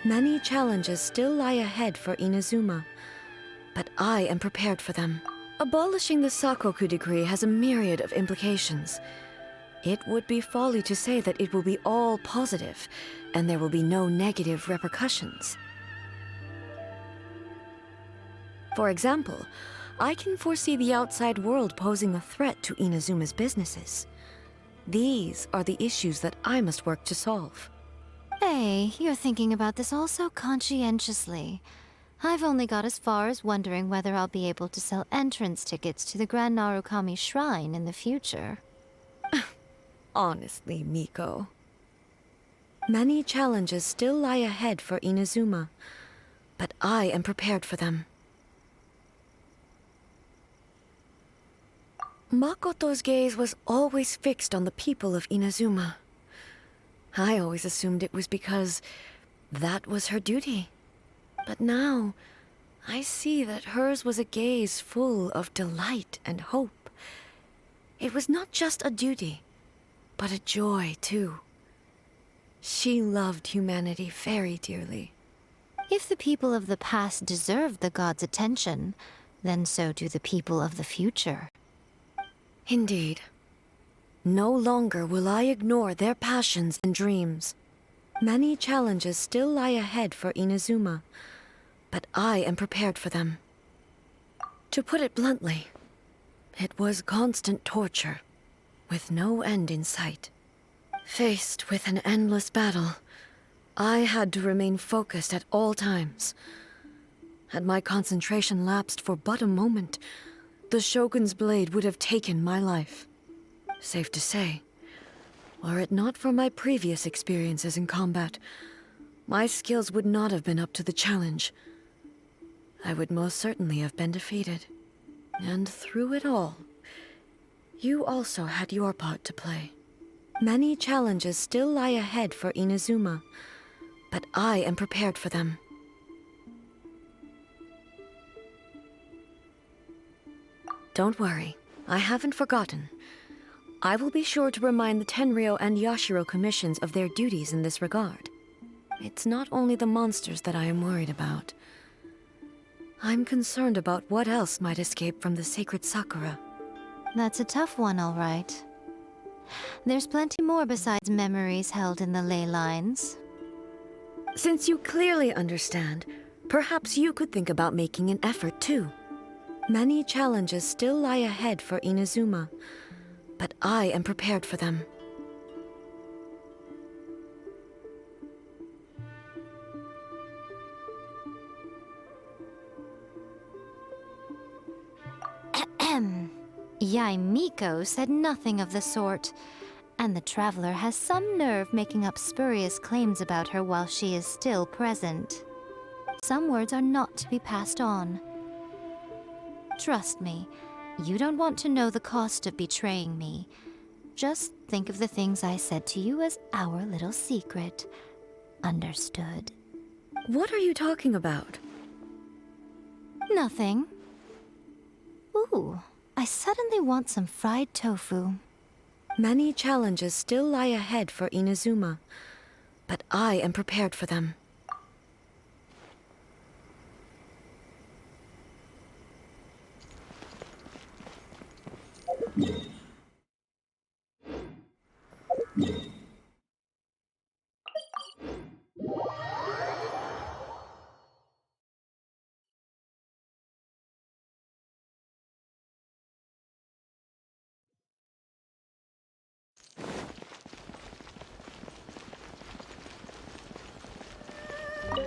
Many challenges still lie ahead for Inazuma, but I am prepared for them. Abolishing the Sakoku decree has a myriad of implications. It would be folly to say that it will be all positive, and there will be no negative repercussions. For example, I can foresee the outside world posing a threat to Inazuma's businesses. These are the issues that I must work to solve. Hey, you're thinking about this all so conscientiously. I've only got as far as wondering whether I'll be able to sell entrance tickets to the Grand Narukami Shrine in the future. Honestly, Miko. Many challenges still lie ahead for Inazuma, but I am prepared for them. Makoto's gaze was always fixed on the people of Inazuma. I always assumed it was because that was her duty. But now, I see that hers was a gaze full of delight and hope. It was not just a duty, but a joy, too. She loved humanity very dearly. If the people of the past deserve the god's attention, then so do the people of the future. Indeed. No longer will I ignore their passions and dreams. Many challenges still lie ahead for Inazuma, but I am prepared for them. To put it bluntly, it was constant torture, with no end in sight. Faced with an endless battle, I had to remain focused at all times. Had my concentration lapsed for but a moment, the Shogun's blade would have taken my life. Safe to say, were it not for my previous experiences in combat, my skills would not have been up to the challenge. I would most certainly have been defeated. And through it all, you also had your part to play. Many challenges still lie ahead for Inazuma, but I am prepared for them. Don't worry, I haven't forgotten. I will be sure to remind the Tenryo and Yashiro commissions of their duties in this regard. It's not only the monsters that I am worried about. I'm concerned about what else might escape from the sacred Sakura. That's a tough one, all right. There's plenty more besides memories held in the ley lines. Since you clearly understand, perhaps you could think about making an effort too. Many challenges still lie ahead for Inazuma, but I am prepared for them. Yaimiko said nothing of the sort, and the traveler has some nerve making up spurious claims about her while she is still present. Some words are not to be passed on. Trust me, you don't want to know the cost of betraying me. Just think of the things I said to you as our little secret. Understood? What are you talking about? Nothing. Ooh, I suddenly want some fried tofu. Many challenges still lie ahead for Inazuma, but I am prepared for them.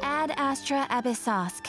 Ad Astra Abyssosk.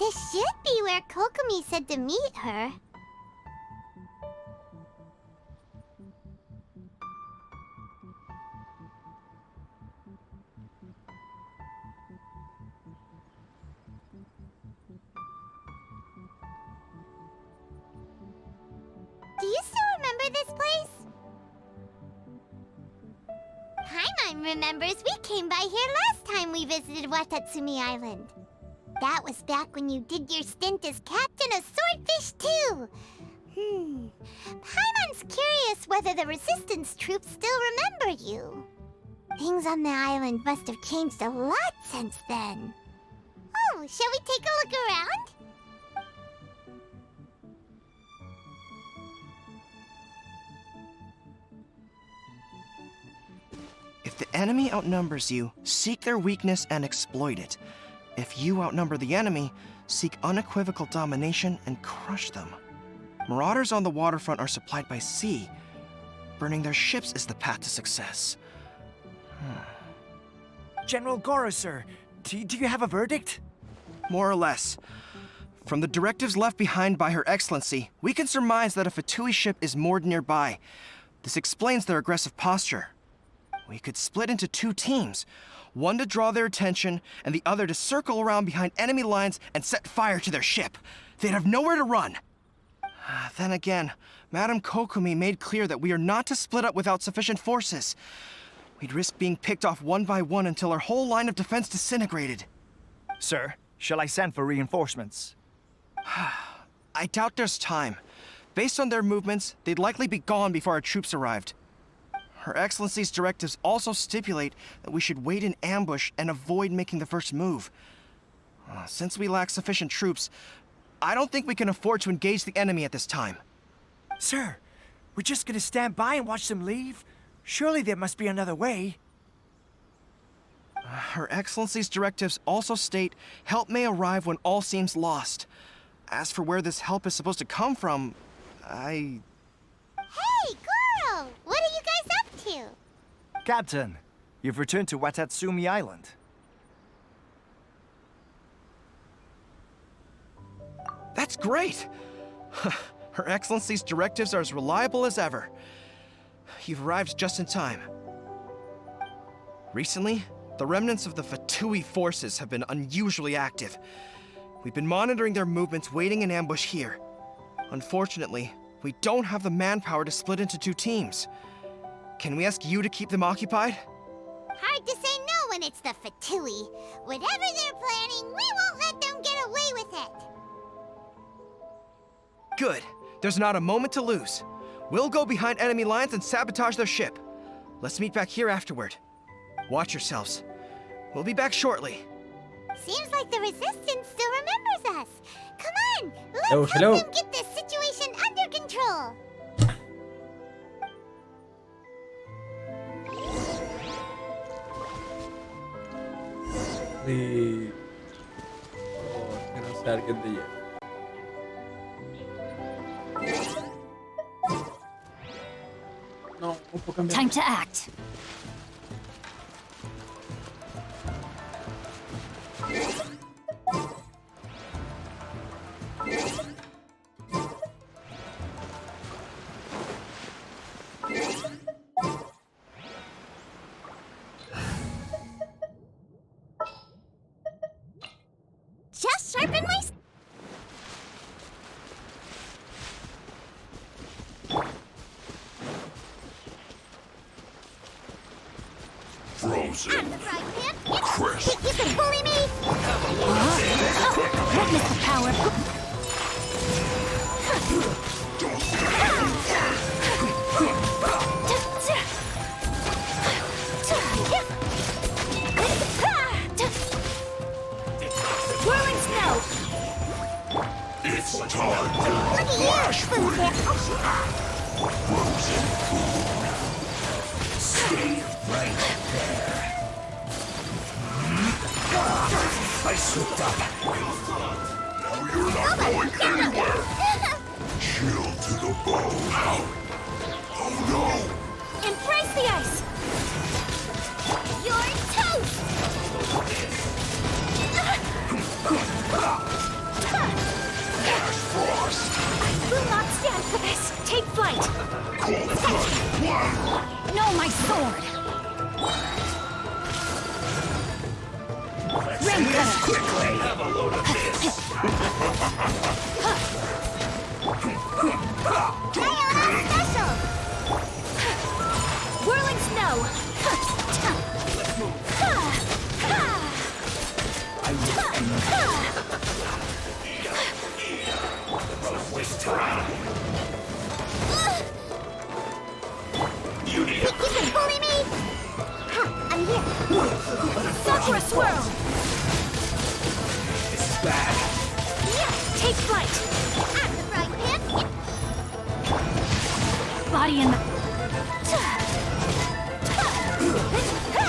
This should be where Kokomi said to meet her. Do you still remember this place? Paimon remembers we came by here last time we visited Watatsumi Island. That was back when you did your stint as captain of Swordfish too. Paimon's curious whether the Resistance troops still remember you. Things on the island must have changed a lot since then. Oh, shall we take a look around? If the enemy outnumbers you, seek their weakness and exploit it. If you outnumber the enemy, seek unequivocal domination and crush them. Marauders on the waterfront are supplied by sea. Burning their ships is the path to success. General Goro, sir, do you have a verdict? More or less. From the directives left behind by Her Excellency, we can surmise that a F2P ship is moored nearby. This explains their aggressive posture. We could split into two teams, one to draw their attention and the other to circle around behind enemy lines and set fire to their ship. They'd have nowhere to run. Then again, Madame Kokomi made clear that we are not to split up without sufficient forces. We'd risk being picked off one by one until our whole line of defense disintegrated. Sir, shall I send for reinforcements? I doubt there's time. Based on their movements, they'd likely be gone before our troops arrived. Her Excellency's directives also stipulate that we should wait in ambush and avoid making the first move. Since we lack sufficient troops, I don't think we can afford to engage the enemy at this time. Sir, we're just gonna stand by and watch them leave? Surely there must be another way. Her Excellency's directives also state help may arrive when all seems lost. As for where this help is supposed to come from, Hey, Goro! What are you guys up to? Captain, you've returned to Watatsumi Island. That's great! Her Excellency's directives are as reliable as ever. You've arrived just in time. Recently, the remnants of the F2P forces have been unusually active. We've been monitoring their movements, waiting in ambush here. Unfortunately, we don't have the manpower to split into two teams. Can we ask you to keep them occupied? Hard to say no when it's the F2P. Whatever they're planning, we won't let them get away with it. Good. There's not a moment to lose. We'll go behind enemy lines and sabotage their ship. Let's meet back here afterward. Watch yourselves. We'll be back shortly. Seems like the Resistance still remembers us. Come on, Hello, let's hello. help them get this situation under control. Kena sargın diye. No, un po' cambiato. Time to act. Just sharpen my... Frozen. I'm the frying pan. Crisp. Think you can bully me? Witness the power. Whirling snow. It's time to Look at you, food bear. frozen food. Stay right there. I slipped up. Now you're not going anywhere. Chill to the bone. Oh no! Embrace the ice. You're toast. quickly! Have a load of this! Sayonara special! Whirling snow! Let's move! Don't waste time! You need You can bully me! I'm here! Sakura swirl! this is bad! Take flight! I'm the frying pan! Body in the...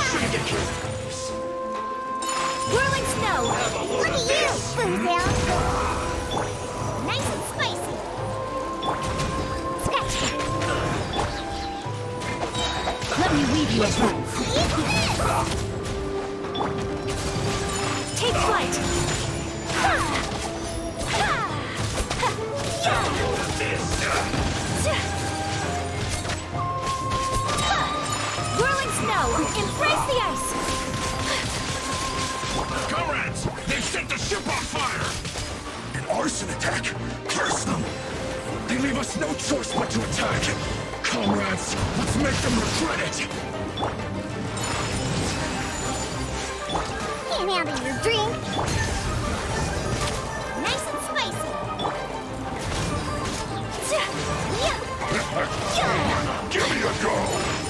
Shouldn't get killed! Whirling snow! Have a load Look of at you, this! Boozle! Nice and spicy! Scratch it! Let me weave you a bow. Eat this! Take flight! Whirling snow! Embrace the ice! Comrades! They've set the ship on fire! An arson attack? Curse them! They leave us no choice but to attack! Comrades, let's make them regret it! Can't handle your drink! Nice and spicy! Give me a go!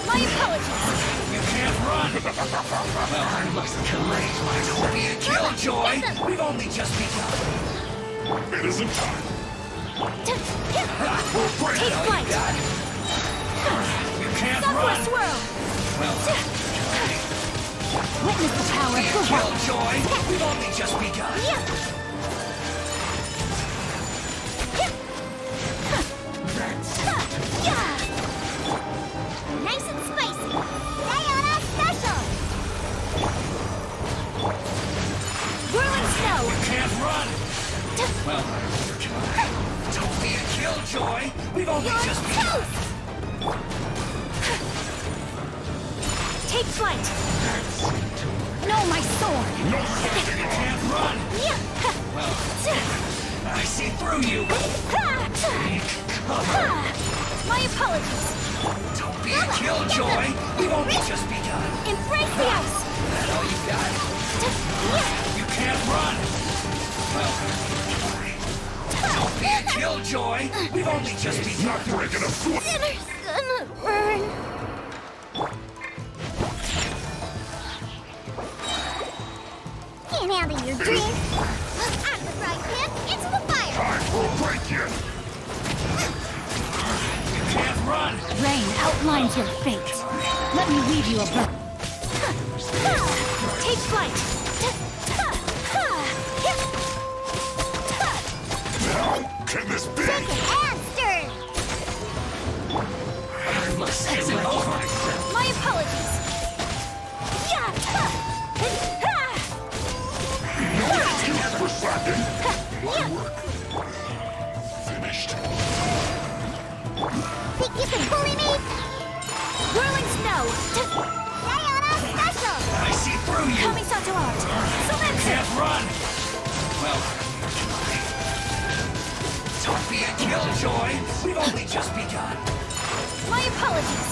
My apologies! You can't run! Well, I must collate my Toby killjoy! We've only just begun! It isn't time! We'll break Take it all flight. you got! You can't Sakura run! swirl! Well, Witness the power of the world! killjoy! We've only just begun! Nice and spicy! Sayonara special! Whirling snow! Can't run! Well, don't be a killjoy! We've only just begun! Take flight! No, my sword! No fighting! You can't run! I see through you! My apologies! Don't be a killjoy! We've only just begun! Embrace the ice! That all you got? You can't run! Well, don't be a killjoy! We've only just begun! Not breaking a foot! Dinner's gonna burn! Can't handle your drink! Out of the frying pan, into the fire! Time will break you! You can't run! Rain outlines your fate. Let me weave you a bow. Take flight! How can this be? Shake it and stir! I must get it over! My apologies! Excuse for slacking! My work finished. Think you can bully me? Whirling snow! Sayonara special! I see through you! Kamisato art! Soletsu! Can't run! Well, don't be a killjoy! We've only just begun! My apologies!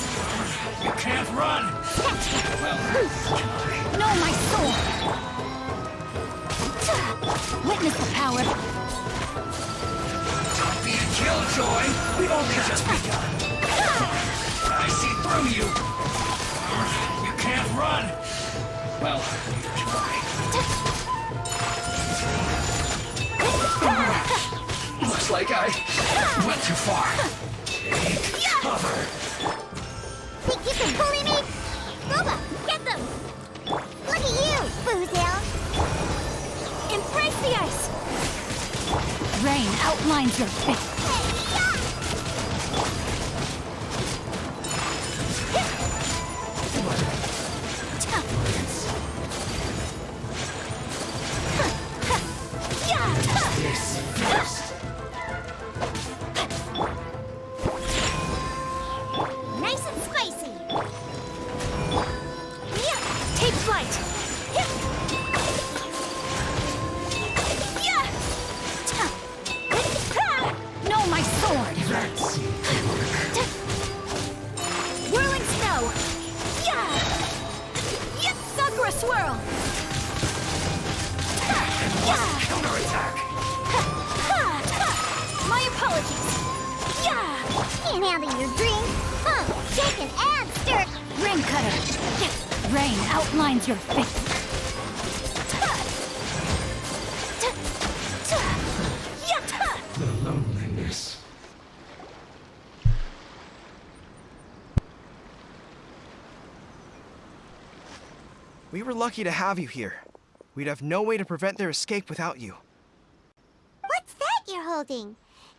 You can't run! Well, No, my sword! Witness the power! don't be a killjoy! We've only just begun! I see through you! You can't run! Well, looks like I went too far. Take cover! Think you can bully me? Boba, get them! Look at you, Boozle! Embrace the ice! Rain outlines your fate. This first. Nice and spicy! Take flight! counterattack! My apologies. Yeah! Can't handle your drink. Shaken and stirred. Rain cutter. Rain outlines your fate. The loneliness. We were lucky to have you here. We'd have no way to prevent their escape without you. What's that you're holding?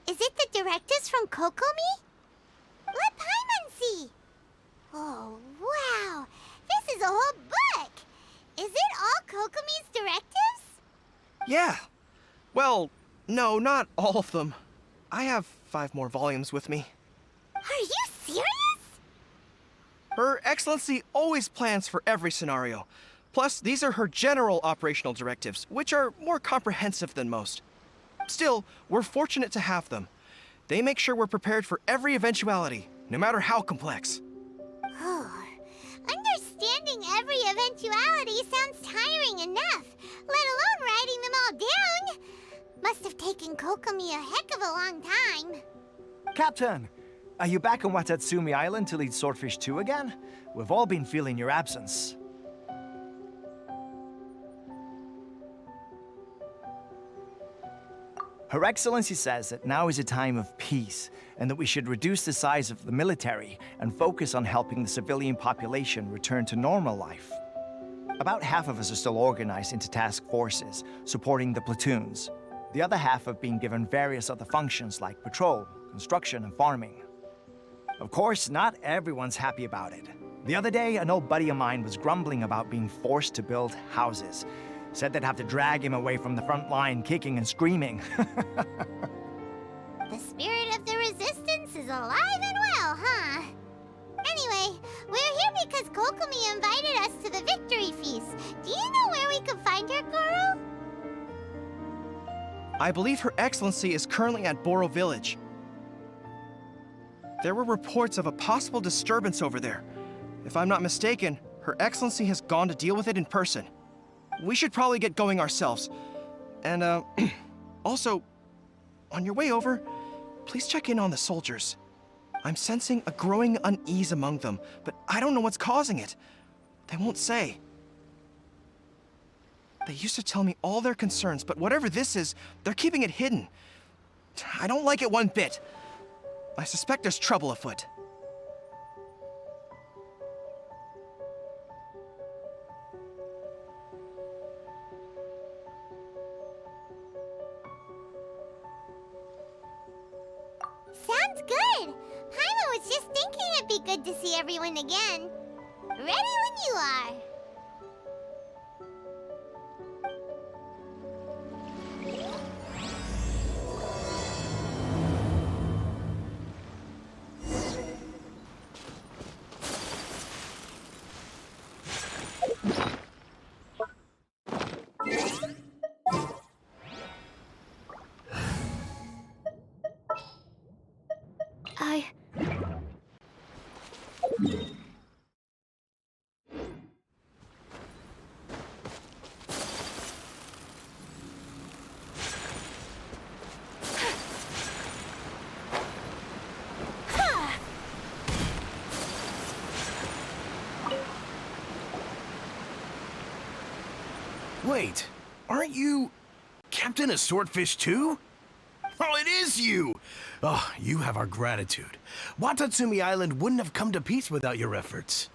Is it the directives from Kokomi? Let Paimon see. Oh, wow. This is a whole book. Is it all Kokomi's directives? Yeah. Well, no, not all of them. I have 5 more volumes with me. Are you serious? Her Excellency always plans for every scenario. Plus, these are her general operational directives, which are more comprehensive than most. Still, we're fortunate to have them. They make sure we're prepared for every eventuality, no matter how complex. Oh, understanding every eventuality sounds tiring enough, let alone writing them all down. Must have taken Kokomi a heck of a long time. Captain, are you back on Watatsumi Island to lead Swordfish 2 again? We've all been feeling your absence. Her Excellency says that now is a time of peace, and that we should reduce the size of the military and focus on helping the civilian population return to normal life. About half of us are still organized into task forces, supporting the platoons. The other half have been given various other functions like patrol, construction, and farming. Of course, not everyone's happy about it. The other day, an old buddy of mine was grumbling about being forced to build houses. Said they'd have to drag him away from the front line, kicking and screaming. The spirit of the resistance is alive and well, huh? Anyway, we're here because Kokomi invited us to the victory feast. Do you know where we can find her, Goro? I believe Her Excellency is currently at Boro Village. There were reports of a possible disturbance over there. If I'm not mistaken, Her Excellency has gone to deal with it in person. We should probably get going ourselves. And, also, on your way over, please check in on the soldiers. I'm sensing a growing unease among them, but I don't know what's causing it. They won't say. They used to tell me all their concerns, but whatever this is, they're keeping it hidden. I don't like it one bit. I suspect there's trouble afoot. Sounds good. Paimon was just thinking it'd be good to see everyone again. Ready when you are. Wait, aren't you Captain of Swordfish too? Oh, it is you! Oh, you have our gratitude. Watatsumi Island wouldn't have come to peace without your efforts.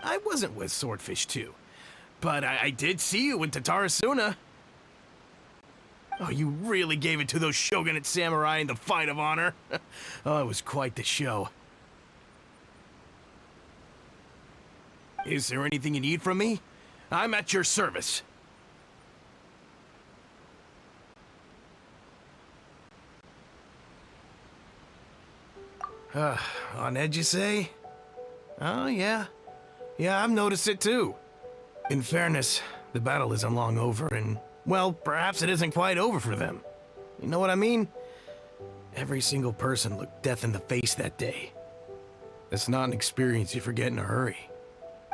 I wasn't with Swordfish 2, but I did see you in Tatarasuna. Oh, you really gave it to those shogunate samurai in the fight of honor. Oh, it was quite the show. Is there anything you need from me? I'm at your service. On edge, you say? Oh, yeah. Yeah, I've noticed it too. In fairness, the battle isn't long over, and, well, perhaps it isn't quite over for them. You know what I mean? Every single person looked death in the face that day. That's not an experience you forget in a hurry.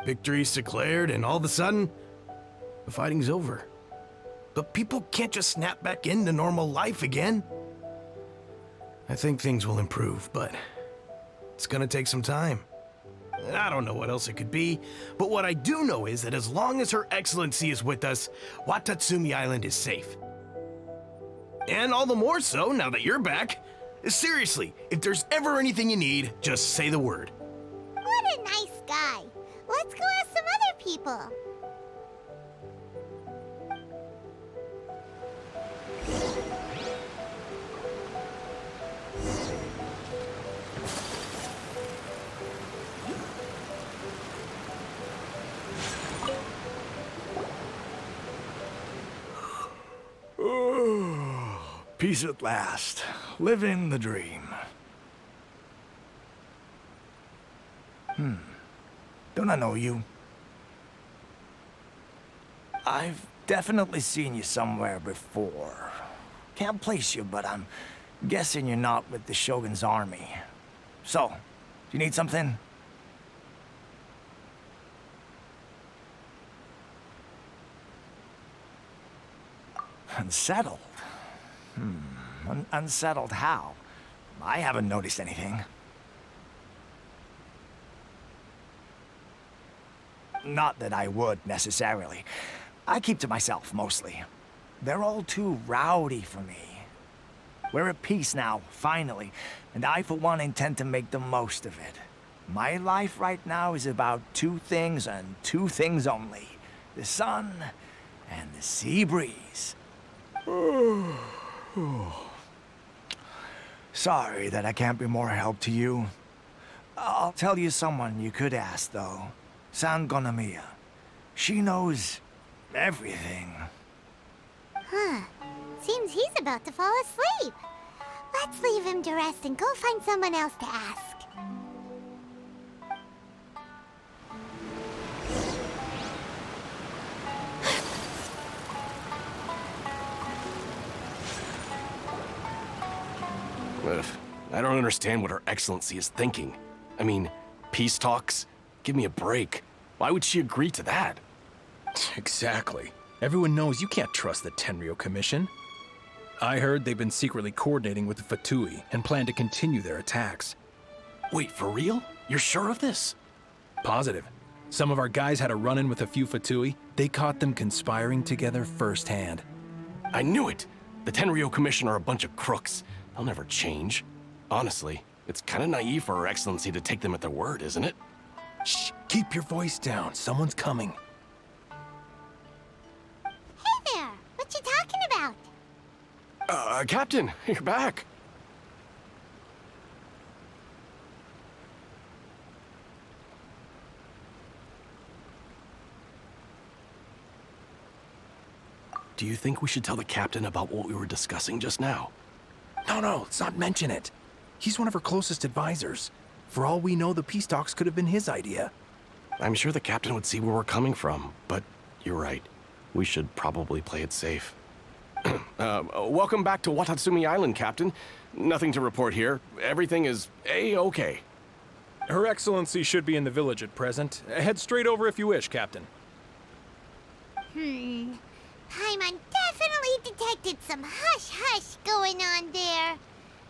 Victory's declared, and all of a sudden, the fighting's over. but people can't just snap back into normal life again. I think things will improve, but it's gonna take some time. I don't know what else it could be, but what I do know is that as long as Her Excellency is with us, Watatsumi Island is safe. And all the more so now that you're back. Seriously, if there's ever anything you need, just say the word. What a nice guy. Let's go ask some other people. Peace at last. Living the dream. Don't I know you? I've definitely seen you somewhere before. Can't place you, but I'm guessing you're not with the Shogun's army. So, do you need something? Unsettled? Unsettled how? I haven't noticed anything. Not that I would, necessarily. I keep to myself, mostly. They're all too rowdy for me. We're at peace now, finally, and I, for one, intend to make the most of it. My life right now is about two things and two things only. The sun and the sea breeze. Sorry that I can't be more help to you. I'll tell you someone you could ask, though. San Gonamiya. She knows everything. Huh. Seems he's about to fall asleep. Let's leave him to rest and go find someone else to ask. Ugh, I don't understand what Her Excellency is thinking. I mean, peace talks? Give me a break. Why would she agree to that? Exactly. Everyone knows you can't trust the Tenryo Commission. I heard they've been secretly coordinating with the Fatui and plan to continue their attacks. Wait, for real? You're sure of this? Positive. Some of our guys had a run-in with a few Fatui. They caught them conspiring together firsthand. I knew it! The Tenryo Commission are a bunch of crooks. They'll never change. Honestly, it's kind of naive for Her Excellency to take them at their word, isn't it? Shh, keep your voice down. Someone's coming. Hey there! What you talking about? Captain, you're back. Do you think we should tell the captain about what we were discussing just now? No, let's not mention it. He's one of her closest advisors. For all we know, the peace talks could have been his idea. I'm sure the captain would see where we're coming from, but you're right. We should probably play it safe. Welcome back to Watatsumi Island, Captain. Nothing to report here. Everything is A-okay. Her Excellency should be in the village at present. Head straight over if you wish, Captain. Paimon definitely detected some hush-hush going on there.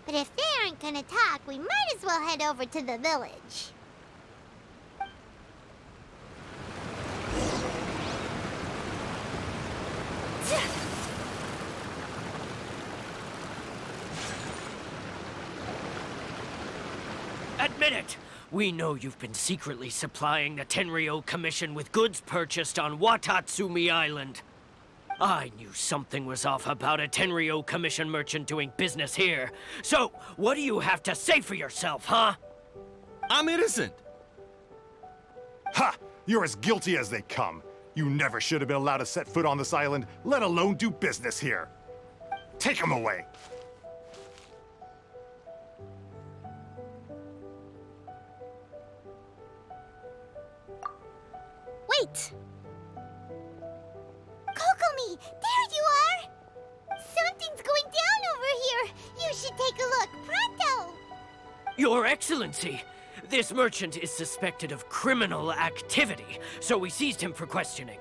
But if they aren't gonna talk, we might as well head over to the village. Admit it! We know you've been secretly supplying the Tenryo Commission with goods purchased on Watatsumi Island. I knew something was off about a Tenryo Commission merchant doing business here. So, what do you have to say for yourself, huh? I'm innocent! Ha! You're as guilty as they come. You never should have been allowed to set foot on this island, let alone do business here. Take him away! Wait! Kokomi! There you are! Something's going down over here! You should take a look, pronto! Your Excellency! This merchant is suspected of criminal activity, so we seized him for questioning.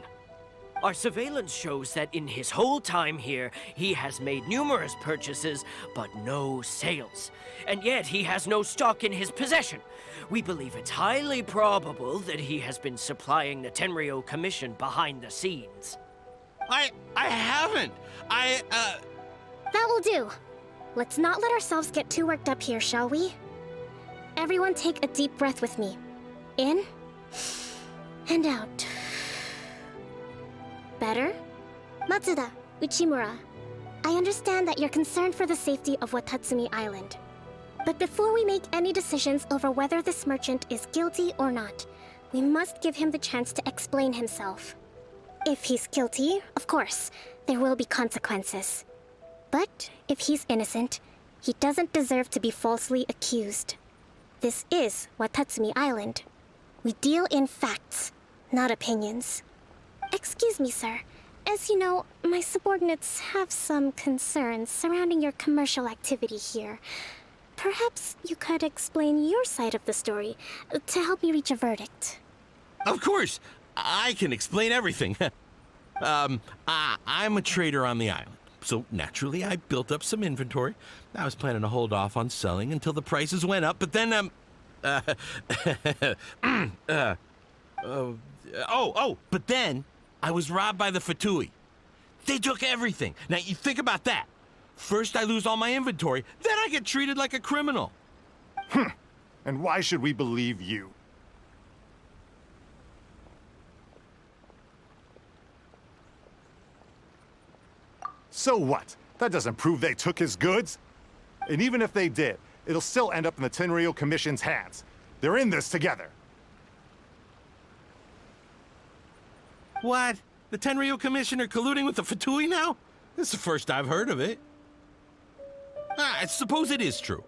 Our surveillance shows that in his whole time here, he has made numerous purchases, but no sales. And yet he has no stock in his possession. We believe it's highly probable that he has been supplying the Tenryo Commission behind the scenes. I haven't. That will do. Let's not let ourselves get too worked up here, shall we? Everyone take a deep breath with me. In and out. Better? Matsuda, Uchimura, I understand that you're concerned for the safety of Watatsumi Island. But before we make any decisions over whether this merchant is guilty or not, we must give him the chance to explain himself. If he's guilty, of course, there will be consequences. But if he's innocent, he doesn't deserve to be falsely accused. This is Watatsumi Island. We deal in facts, not opinions. Excuse me, sir. As you know, my subordinates have some concerns surrounding your commercial activity here. Perhaps you could explain your side of the story to help me reach a verdict. Of course, I can explain everything. I'm a trader on the island, so naturally I built up some inventory. I was planning to hold off on selling until the prices went up, but then, but then I was robbed by the Fatui. They took everything. Now, you think about that. First I lose all my inventory, then I get treated like a criminal. And why should we believe you? So what? That doesn't prove they took his goods. And even if they did, it'll still end up in the Tenryo Commission's hands. They're in this together. What? The Tenryo Commission are colluding with the Fatui now? This is the first I've heard of it. I suppose it is true.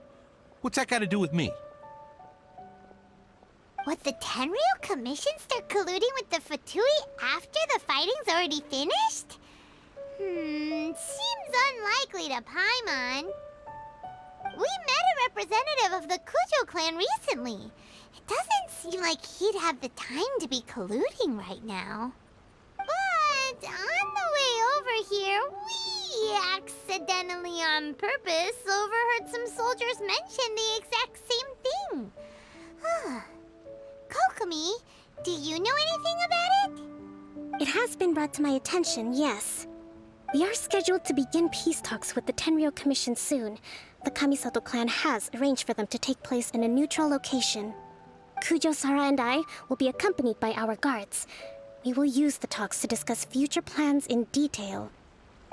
What's that got to do with me? What, the Tenryo Commission start colluding with the Fatui after the fighting's already finished? Seems unlikely to Paimon. We met a representative of the Kujo clan recently. It doesn't seem like he'd have the time to be colluding right now. But on the way over here, we accidentally on purpose overheard some soldiers mention the exact same thing. Kokomi, do you know anything about it? It has been brought to my attention, yes. We are scheduled to begin peace talks with the Tenryo Commission soon. The Kamisato clan has arranged for them to take place in a neutral location. Kujo-Sara and I will be accompanied by our guards. We will use the talks to discuss future plans in detail.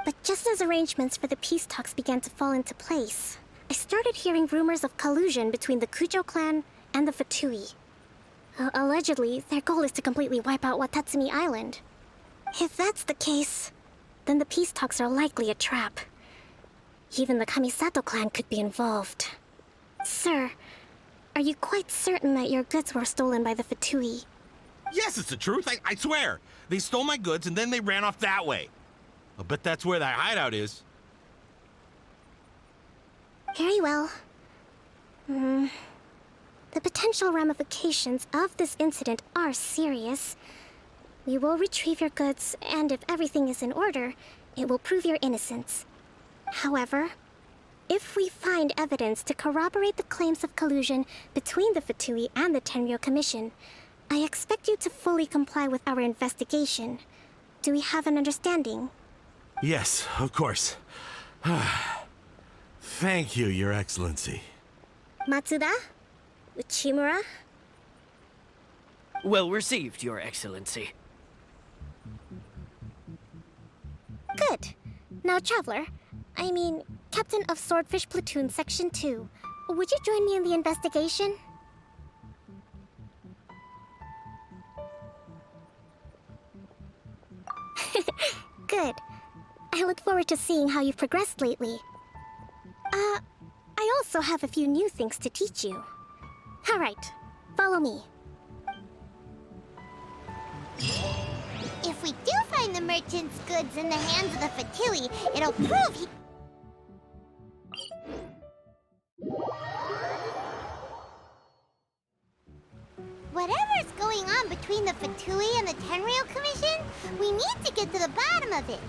But just as arrangements for the peace talks began to fall into place, I started hearing rumors of collusion between the Kujo clan and the Fatui. Allegedly, their goal is to completely wipe out Watatsumi Island. If that's the case, then the peace talks are likely a trap. Even the Kamisato clan could be involved. Sir, are you quite certain that your goods were stolen by the Fatui? Yes, it's the truth. I swear. They stole my goods and then they ran off that way. I'll bet that's where that hideout is. Very well. The potential ramifications of this incident are serious. We will retrieve your goods, and if everything is in order, it will prove your innocence. However, if we find evidence to corroborate the claims of collusion between the Fatui and the Tenryo Commission, I expect you to fully comply with our investigation. Do we have an understanding? Yes, of course. Thank you, Your Excellency. Matsuda? Uchimura? Well received, Your Excellency. Good. Now, Traveler, Captain of Swordfish Platoon Section 2, would you join me in the investigation? Good. I look forward to seeing how you've progressed lately. I also have a few new things to teach you. All right, follow me. If we do find the merchant's goods in the hands of the Fatui, it'll prove he... Whatever's going on between the Fatui and the Tenryo Commission, We need to get to the bottom of it.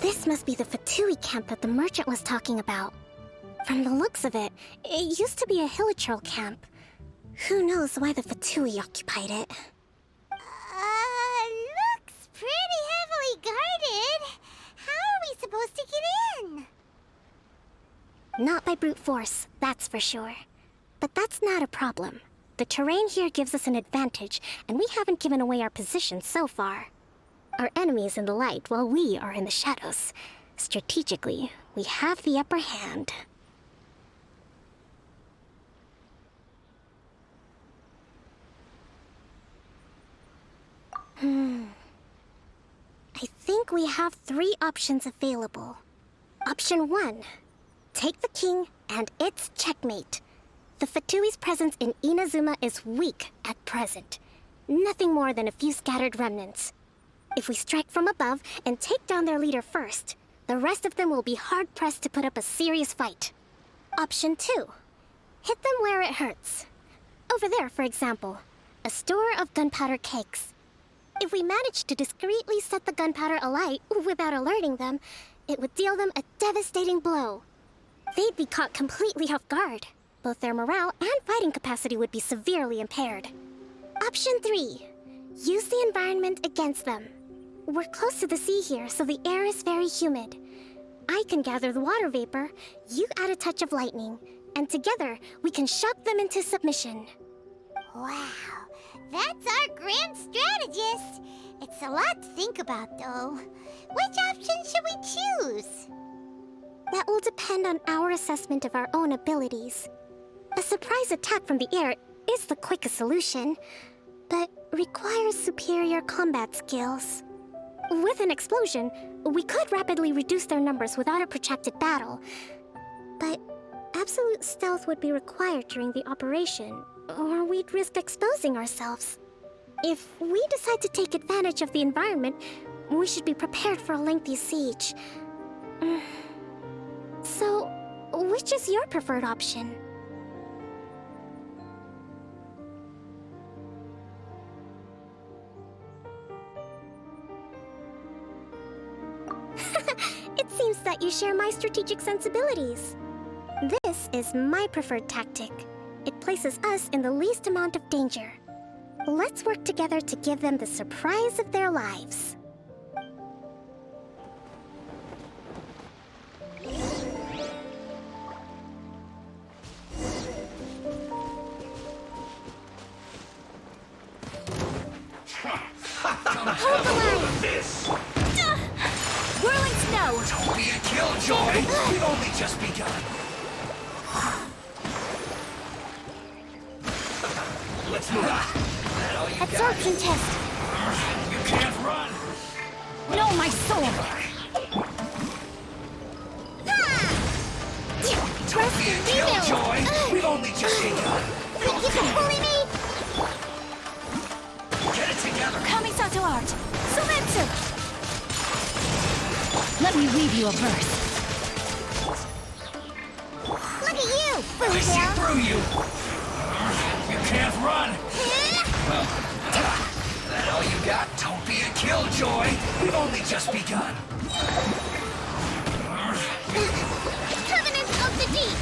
This must be the F2P camp that the merchant was talking about. From the looks of it, it used to be a hilichurl camp. Who knows why the F2P occupied it? Looks pretty heavily guarded. How are we supposed to get in? Not by brute force, that's for sure. But that's not a problem. The terrain here gives us an advantage, and we haven't given away our position so far. Our enemy is in the light while we are in the shadows. Strategically, we have the upper hand. I think we have 3 options available. Option 1. Take the king, and it's checkmate. The F2P's presence in Inazuma is weak at present. Nothing more than a few scattered remnants. If we strike from above and take down their leader first, the rest of them will be hard-pressed to put up a serious fight. Option 2. Hit them where it hurts. Over there, for example, a store of gunpowder cakes. If we manage to discreetly set the gunpowder alight without alerting them, it would deal them a devastating blow. They'd be caught completely off guard. Both their morale and fighting capacity would be severely impaired. Option 3. Use the environment against them. We're close to the sea here, so the air is very humid. I can gather the water vapor, you add a touch of lightning, and together we can shock them into submission. Wow, that's our grand strategist. It's a lot to think about, though. Which option should we choose? That will depend on our assessment of our own abilities. A surprise attack from the air is the quickest solution, but requires superior combat skills. With an explosion, we could rapidly reduce their numbers without a protracted battle. But absolute stealth would be required during the operation, or we'd risk exposing ourselves. If we decide to take advantage of the environment, we should be prepared for a lengthy siege. So, which is your preferred option? It seems that you share my strategic sensibilities. This is my preferred tactic. It places us in the least amount of danger. Let's work together to give them the surprise of their lives. Hold the line! This! Whirling snow! Don't be a killjoy! We've only just begun. Let's move on. Absorption test! You can't run! No, my sword! Don't be a killjoy! We've only just begun. Think you can bully me? Get it together! Kamisato art! Sumetsu! Let me read you a verse. Look at you, I see Boozle! through you! You can't run! That all you got? Don't be a killjoy! We've only just begun. Covenant of the Deep!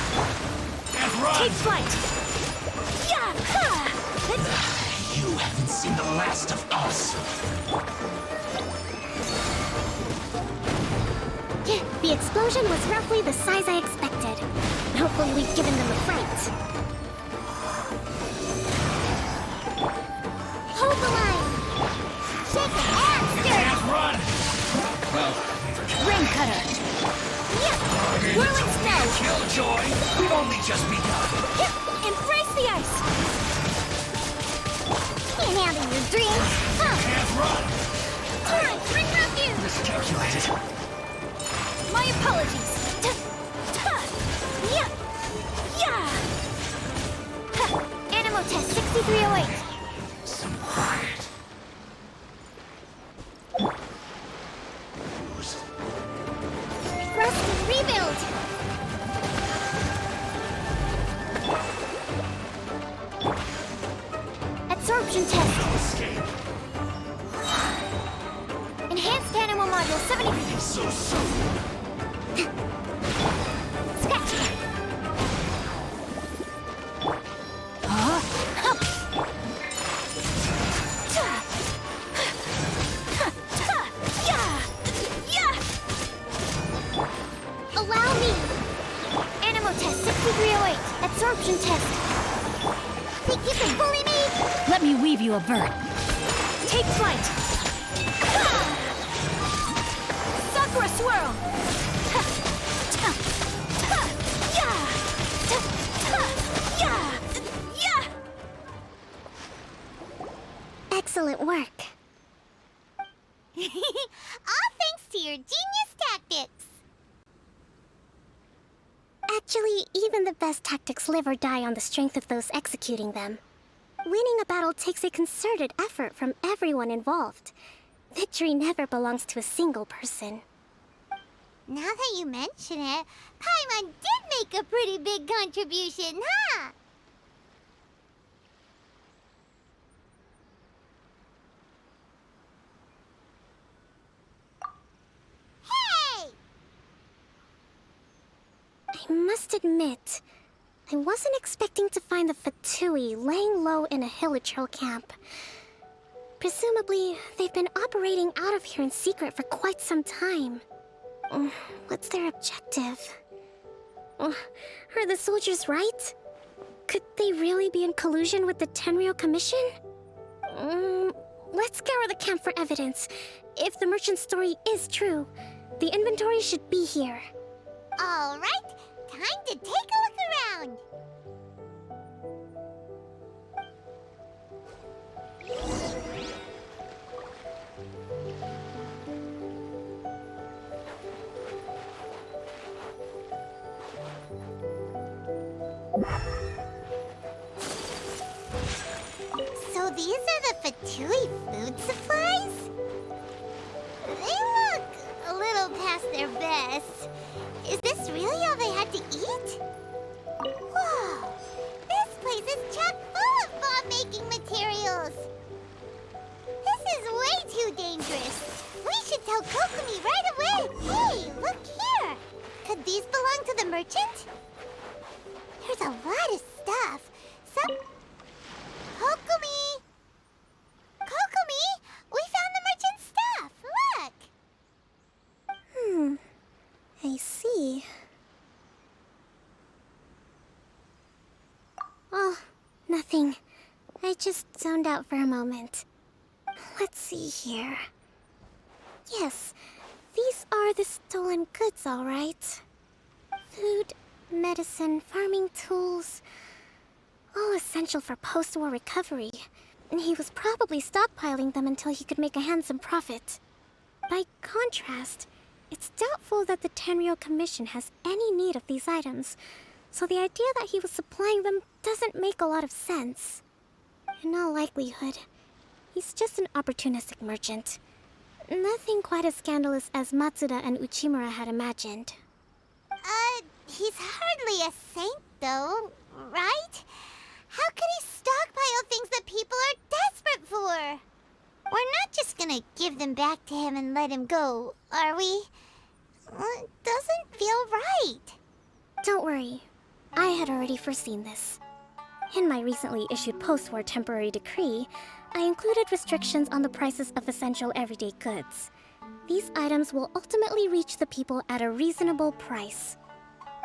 And run! Take flight! You haven't seen the last of us. The explosion was roughly the size I expected. Hopefully we've given them a fright. Hold the line! Shake it and You stir it! can't run! Well, Rain cutter! Whirling snow! killjoy! We've only just begun. Embrace the ice! Can't handle your dreams! Huh! Can't run! Come on, bring up you! miscalculated. My apologies. Animal test 6308. Rust and rebuild. Absorption test. Enhanced animal module 70. So Scratch. Allow me. Animal test 6308. Absorption test. Think you can bully me? Let me weave you a vert. Take flight. Sakura swirl. Excellent work. All thanks to your genius tactics. Actually, even the best tactics live or die on the strength of those executing them. Winning a battle takes a concerted effort from everyone involved. Victory never belongs to a single person. Now that you mention it, Paimon did make a pretty big contribution, huh? Hey! I must admit, I wasn't expecting to find the Fatui laying low in a Hilichurl camp. Presumably, they've been operating out of here in secret for quite some time. What's their objective? Are the soldiers right? Could they really be in collusion with the Tenryou Commission? Let's scour the camp for evidence. If the merchant's story is true, the inventory should be here. All right, time to take a look around. So these are the Fatui food supplies? They look a little past their best. Is this really all they had to eat? Whoa! This place is chock full of bomb-making materials! This is way too dangerous! We should tell Kokomi right away! Hey, look here! Could these belong to the merchant? There's a lot of stuff. Kokomi! Kokomi! We found the merchant's stuff! Look! I see. Oh, nothing. I just zoned out for a moment. Let's see here. Yes, these are the stolen goods, all right. Food, medicine, farming tools. All essential for post-war recovery. And he was probably stockpiling them until he could make a handsome profit. By contrast, it's doubtful that the Tenryou Commission has any need of these items, so the idea that he was supplying them doesn't make a lot of sense. In all likelihood, he's just an opportunistic merchant. Nothing quite as scandalous as Matsuda and Uchimura had imagined. He's hardly a saint, though, right? How could he stockpile things that people are desperate for? We're not just gonna give them back to him and let him go, are we? It doesn't feel right. Don't worry. I had already foreseen this. In my recently issued post-war temporary decree, I included restrictions on the prices of essential everyday goods. These items will ultimately reach the people at a reasonable price.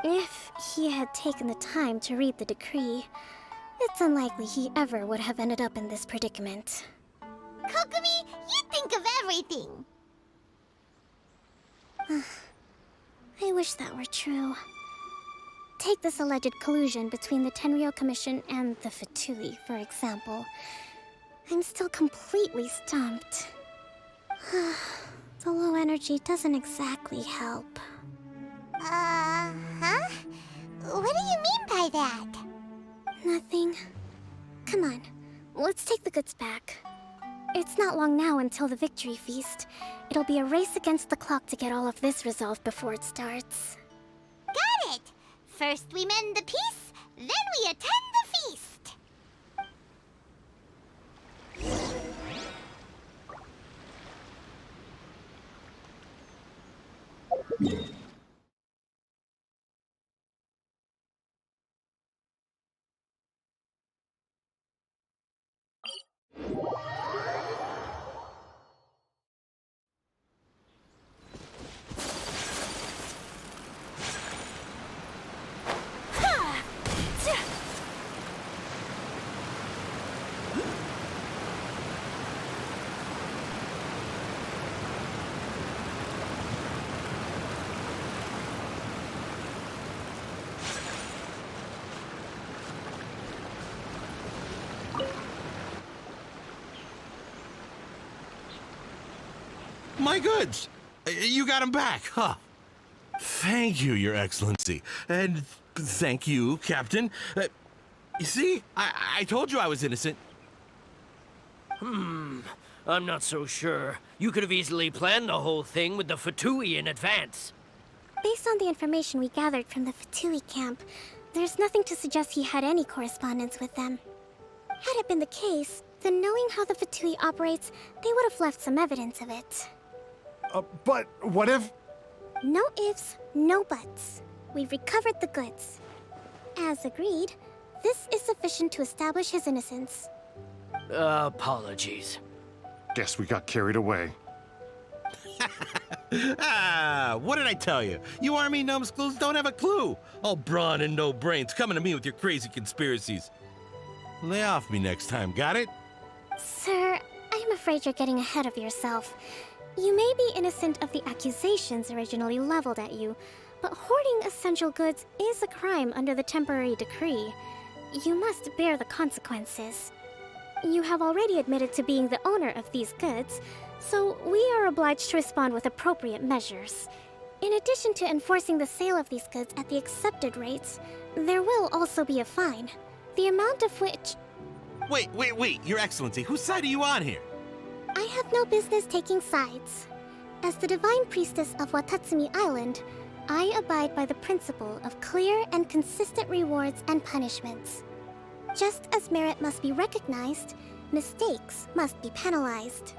If he had taken the time to read the decree, it's unlikely he ever would have ended up in this predicament. Kokomi, you think of everything! I wish that were true. Take this alleged collusion between the Tenryou Commission and the Fatui, for example. I'm still completely stumped. The low energy doesn't exactly help. Huh? What do you mean by that? Nothing. Come on, let's take the goods back. It's not long now until the victory feast. It'll be a race against the clock to get all of this resolved before it starts. Got it! First we mend the peace, then we attend the feast! My goods! You got them back, huh? Thank you, Your Excellency. And thank you, Captain. You see, I told you I was innocent. I'm not so sure. You could have easily planned the whole thing with the F2P in advance. Based on the information we gathered from the F2P camp, there's nothing to suggest he had any correspondence with them. Had it been the case, then knowing how the F2P operates, they would have left some evidence of it. But what if... No ifs, no buts. We've recovered the goods. As agreed, this is sufficient to establish his innocence. Apologies. Guess we got carried away. What did I tell you? You army numbskulls don't have a clue. All brawn and no brains coming to me with your crazy conspiracies. Lay off me next time, got it? Sir, I'm afraid you're getting ahead of yourself. You may be innocent of the accusations originally leveled at you, but hoarding essential goods is a crime under the temporary decree. You must bear the consequences. You have already admitted to being the owner of these goods, so we are obliged to respond with appropriate measures. In addition to enforcing the sale of these goods at the accepted rates, there will also be a fine, the amount of which... Wait, Your Excellency, whose side are you on here? I have no business taking sides. As the Divine Priestess of Watatsumi Island, I abide by the principle of clear and consistent rewards and punishments. Just as merit must be recognized, mistakes must be penalized.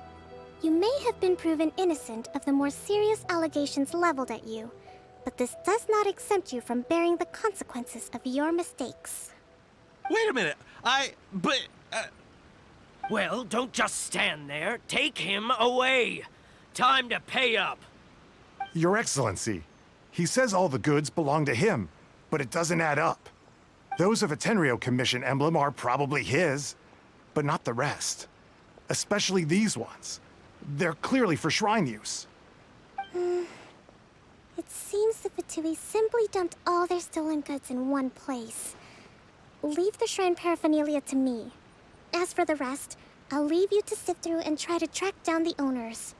You may have been proven innocent of the more serious allegations leveled at you, but this does not exempt you from bearing the consequences of your mistakes. Wait a minute, Well, don't just stand there. Take him away. Time to pay up. Your Excellency, he says all the goods belong to him, but it doesn't add up. Those of a Tenryou Commission emblem are probably his, but not the rest. Especially these ones. They're clearly for shrine use. It seems the F2P simply dumped all their stolen goods in one place. Leave the shrine paraphernalia to me. As for the rest, I'll leave you to sift through and try to track down the owners.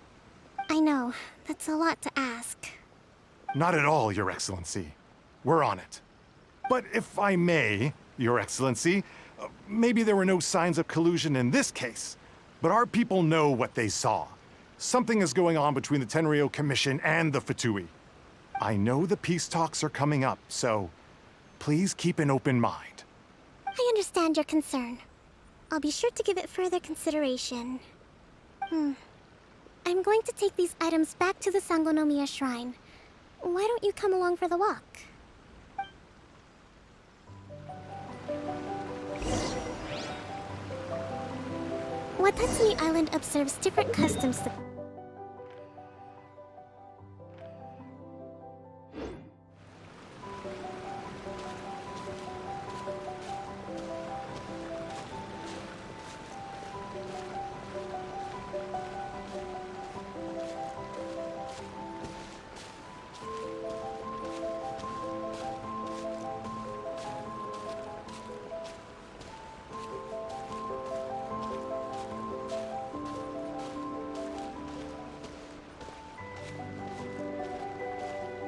I know, that's a lot to ask. Not at all, Your Excellency. We're on it. But if I may, Your Excellency, maybe there were no signs of collusion in this case, but our people know what they saw. Something is going on between the Tenryou Commission and the F2P. I know the peace talks are coming up, so please keep an open mind. I understand your concern. I'll be sure to give it further consideration. I'm going to take these items back to the Sangonomiya Shrine. Why don't you come along for the walk? Watatsumi Island observes different customs to...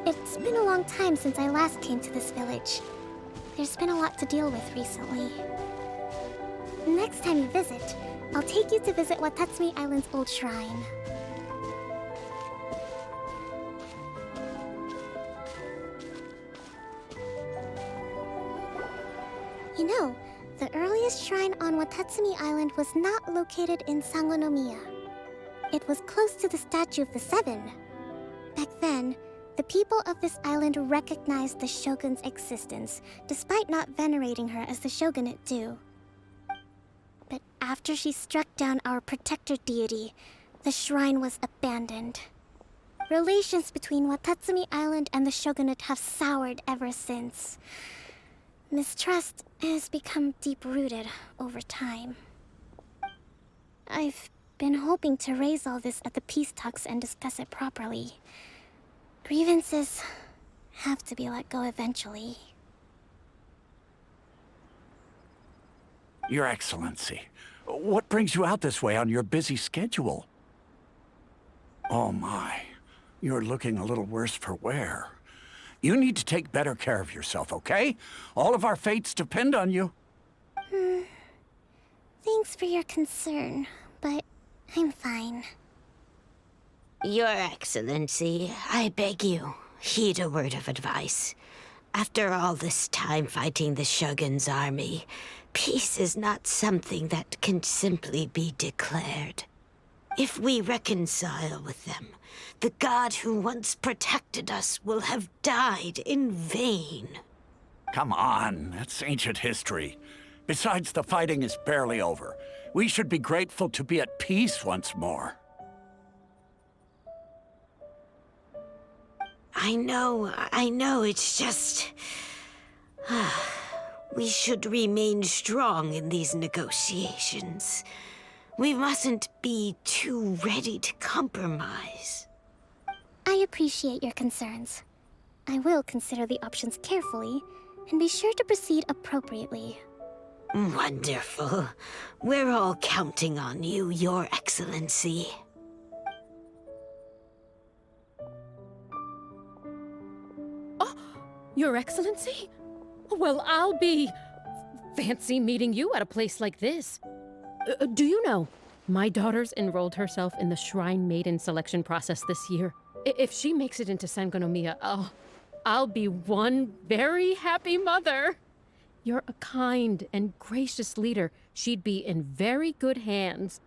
It's been a long time since I last came to this village. There's been a lot to deal with recently. Next time you visit, I'll take you to visit Watatsumi Island's old shrine. You know, the earliest shrine on Watatsumi Island was not located in Sangonomiya. It was close to the Statue of the Seven. Back then, the people of this island recognized the shogun's existence, despite not venerating her as the shogunate do. But after she struck down our protector deity, the shrine was abandoned. Relations between Watatsumi Island and the shogunate have soured ever since. Mistrust has become deep-rooted over time. I've been hoping to raise all this at the peace talks and discuss it properly. Grievances have to be let go eventually. Your Excellency, what brings you out this way on your busy schedule? Oh my, you're looking a little worse for wear. You need to take better care of yourself, okay? All of our fates depend on you. Thanks for your concern, but I'm fine. Your Excellency, I beg you, heed a word of advice. After all this time fighting the Shogun's army, peace is not something that can simply be declared. If we reconcile with them, the god who once protected us will have died in vain. Come on, that's ancient history. Besides, the fighting is barely over. We should be grateful to be at peace once more. I know, it's just... we should remain strong in these negotiations. We mustn't be too ready to compromise. I appreciate your concerns. I will consider the options carefully, and be sure to proceed appropriately. Wonderful. We're all counting on you, Your Excellency. Your Excellency? Well, I'll be... fancy meeting you at a place like this. Do you know, my daughter's enrolled herself in the Shrine Maiden selection process this year. If she makes it into Sangonomiya, I'll be one very happy mother. You're a kind and gracious leader. She'd be in very good hands.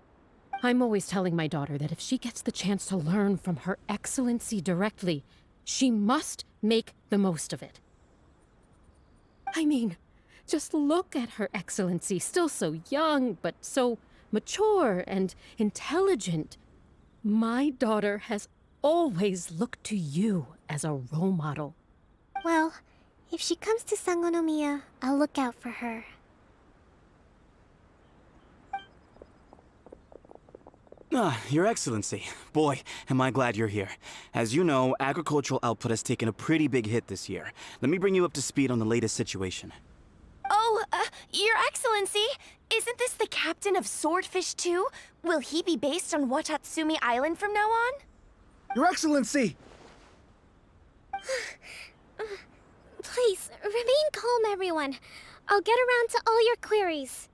I'm always telling my daughter that if she gets the chance to learn from Her Excellency directly, she must make the most of it. I mean, just look at Her Excellency, still so young, but so mature and intelligent. My daughter has always looked to you as a role model. Well, if she comes to Sangonomiya, I'll look out for her. Your Excellency. Boy, am I glad you're here. As you know, agricultural output has taken a pretty big hit this year. Let me bring you up to speed on the latest situation. Oh, Your Excellency, isn't this the captain of Swordfish 2? Will he be based on Watatsumi Island from now on? Your Excellency! Please, remain calm, everyone. I'll get around to all your queries.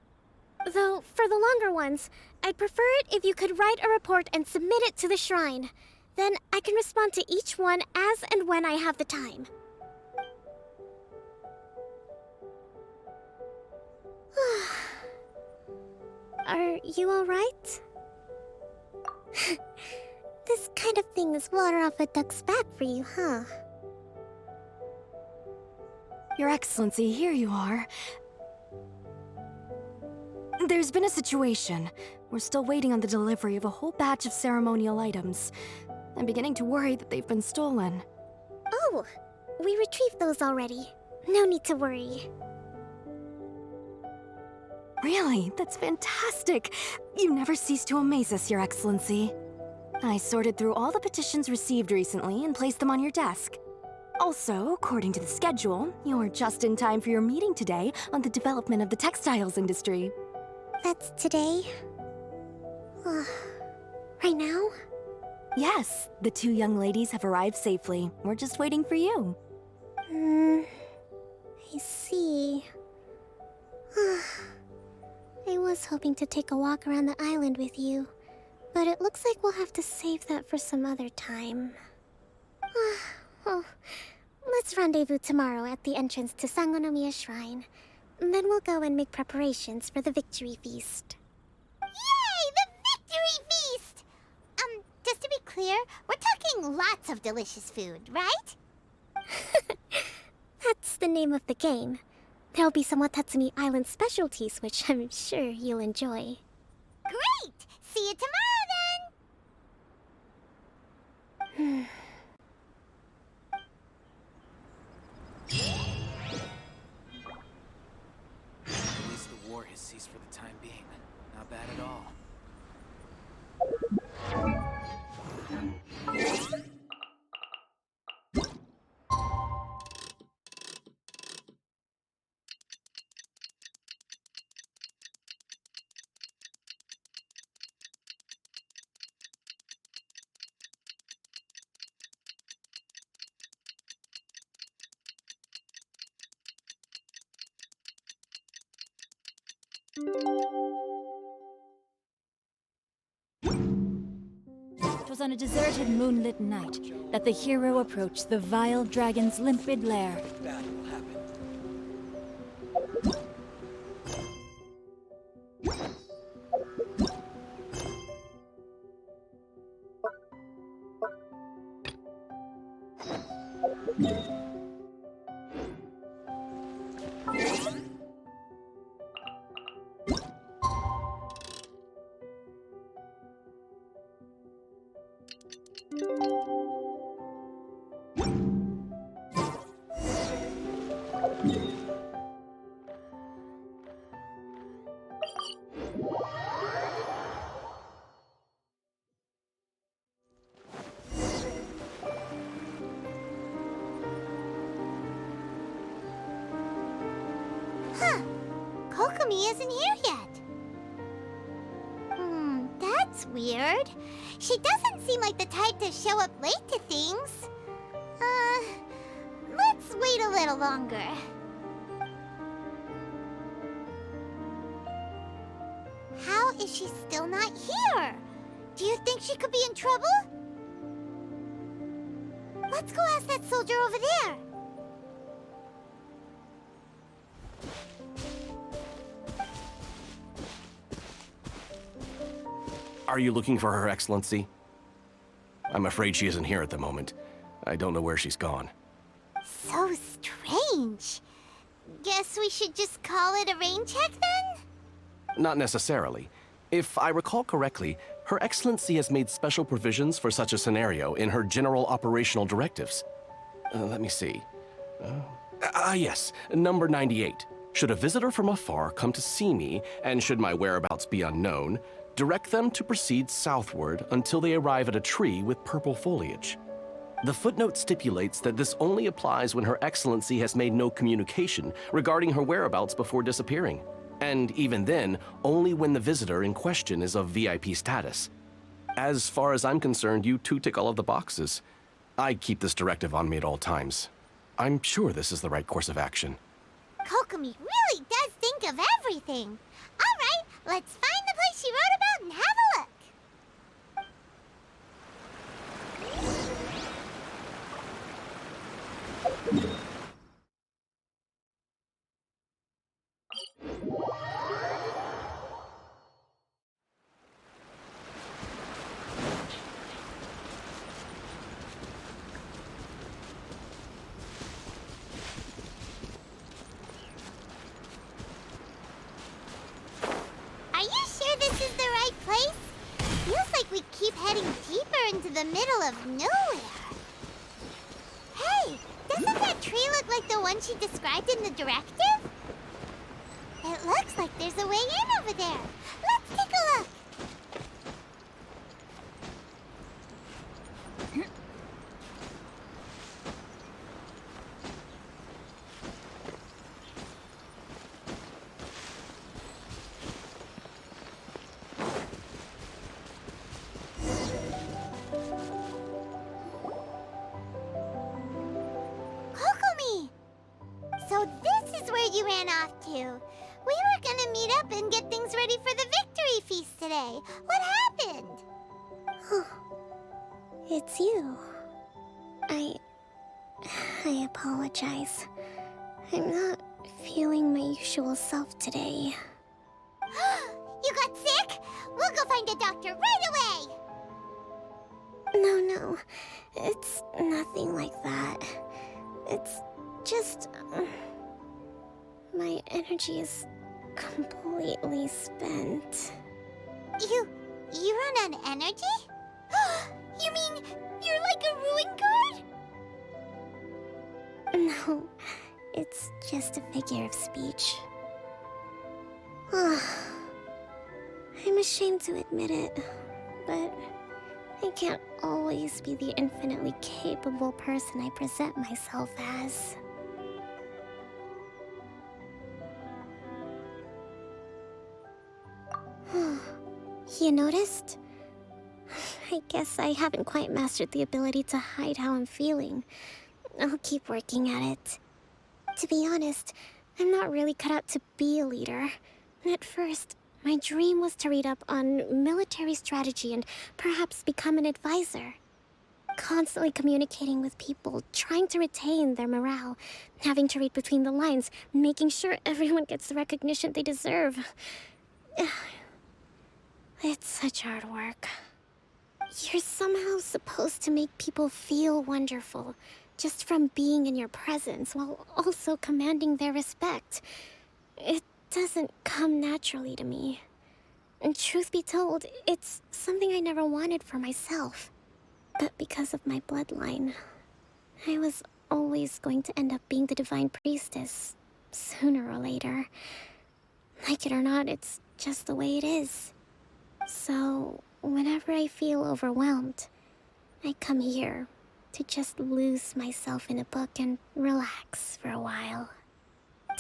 Though, for the longer ones, I'd prefer it if you could write a report and submit it to the shrine. Then I can respond to each one as and when I have the time. Are you alright? This kind of thing is water off a duck's back for you, huh? Your Excellency, here you are. There's been a situation. We're still waiting on the delivery of a whole batch of ceremonial items. I'm beginning to worry that they've been stolen. Oh, we retrieved those already. No need to worry. Really? That's fantastic! You never cease to amaze us, Your Excellency. I sorted through all the petitions received recently and placed them on your desk. Also, according to the schedule, you're just in time for your meeting today on the development of the textiles industry. That's today? Right now? Yes, the two young ladies have arrived safely. We're just waiting for you. I see. I was hoping to take a walk around the island with you, but it looks like we'll have to save that for some other time. Well, let's rendezvous tomorrow at the entrance to Sangonomiya Shrine. Then we'll go and make preparations for the victory feast. Yay! The victory feast! Just to be clear, we're talking lots of delicious food, right? That's the name of the game. There'll be some Watatsumi Island specialties, which I'm sure you'll enjoy. Great! See you tomorrow, then! At least the war has ceased for the time being. Not bad at all. It was on a deserted moonlit night that the hero approached the vile dragon's limpid lair. Huh. Kokomi isn't here yet. That's weird. She doesn't seem like the type to show up late to things. Let's wait a little longer. How is she still not here? Do you think she could be in trouble? Let's go ask that soldier over there. Are you looking for Her Excellency? I'm afraid she isn't here at the moment. I don't know where she's gone. So strange. Guess we should just call it a rain check then? Not necessarily. If I recall correctly, Her Excellency has made special provisions for such a scenario in her general operational directives. Let me see. Yes, number 98. Should a visitor from afar come to see me, and should my whereabouts be unknown, direct them to proceed southward until they arrive at a tree with purple foliage. The footnote stipulates that this only applies when Her Excellency has made no communication regarding her whereabouts before disappearing. And even then, only when the visitor in question is of VIP status. As far as I'm concerned, you two tick all of the boxes. I keep this directive on me at all times. I'm sure this is the right course of action. Kokomi really does think of everything. All right, let's find the place she wrote about and have a look. Are you sure this is the right place? Feels like we keep heading deeper into the middle of nowhere. Hey, doesn't that tree look like the one she described in the directive? It looks like there's a way in over there. Let's take a look. that you ran off to? We were gonna meet up and get things ready for the victory feast today. What happened? It's you. I apologize. I'm not feeling my usual self today. You got sick? We'll go find a doctor right away! No, it's nothing like that. It's just... my energy is completely spent. You run on energy? You mean you're like a ruin guard? No, it's just a figure of speech. I'm ashamed to admit it, but I can't always be the infinitely capable person I present myself as. You noticed? I guess I haven't quite mastered the ability to hide how I'm feeling. I'll keep working at it. To be honest, I'm not really cut out to be a leader. At first, my dream was to read up on military strategy and perhaps become an advisor. Constantly communicating with people, trying to retain their morale, having to read between the lines, making sure everyone gets the recognition they deserve. It's such hard work. You're somehow supposed to make people feel wonderful, just from being in your presence, while also commanding their respect. It doesn't come naturally to me. And truth be told, it's something I never wanted for myself. But because of my bloodline, I was always going to end up being the divine priestess, sooner or later. Like it or not, it's just the way it is. So, whenever I feel overwhelmed, I come here to just lose myself in a book and relax for a while.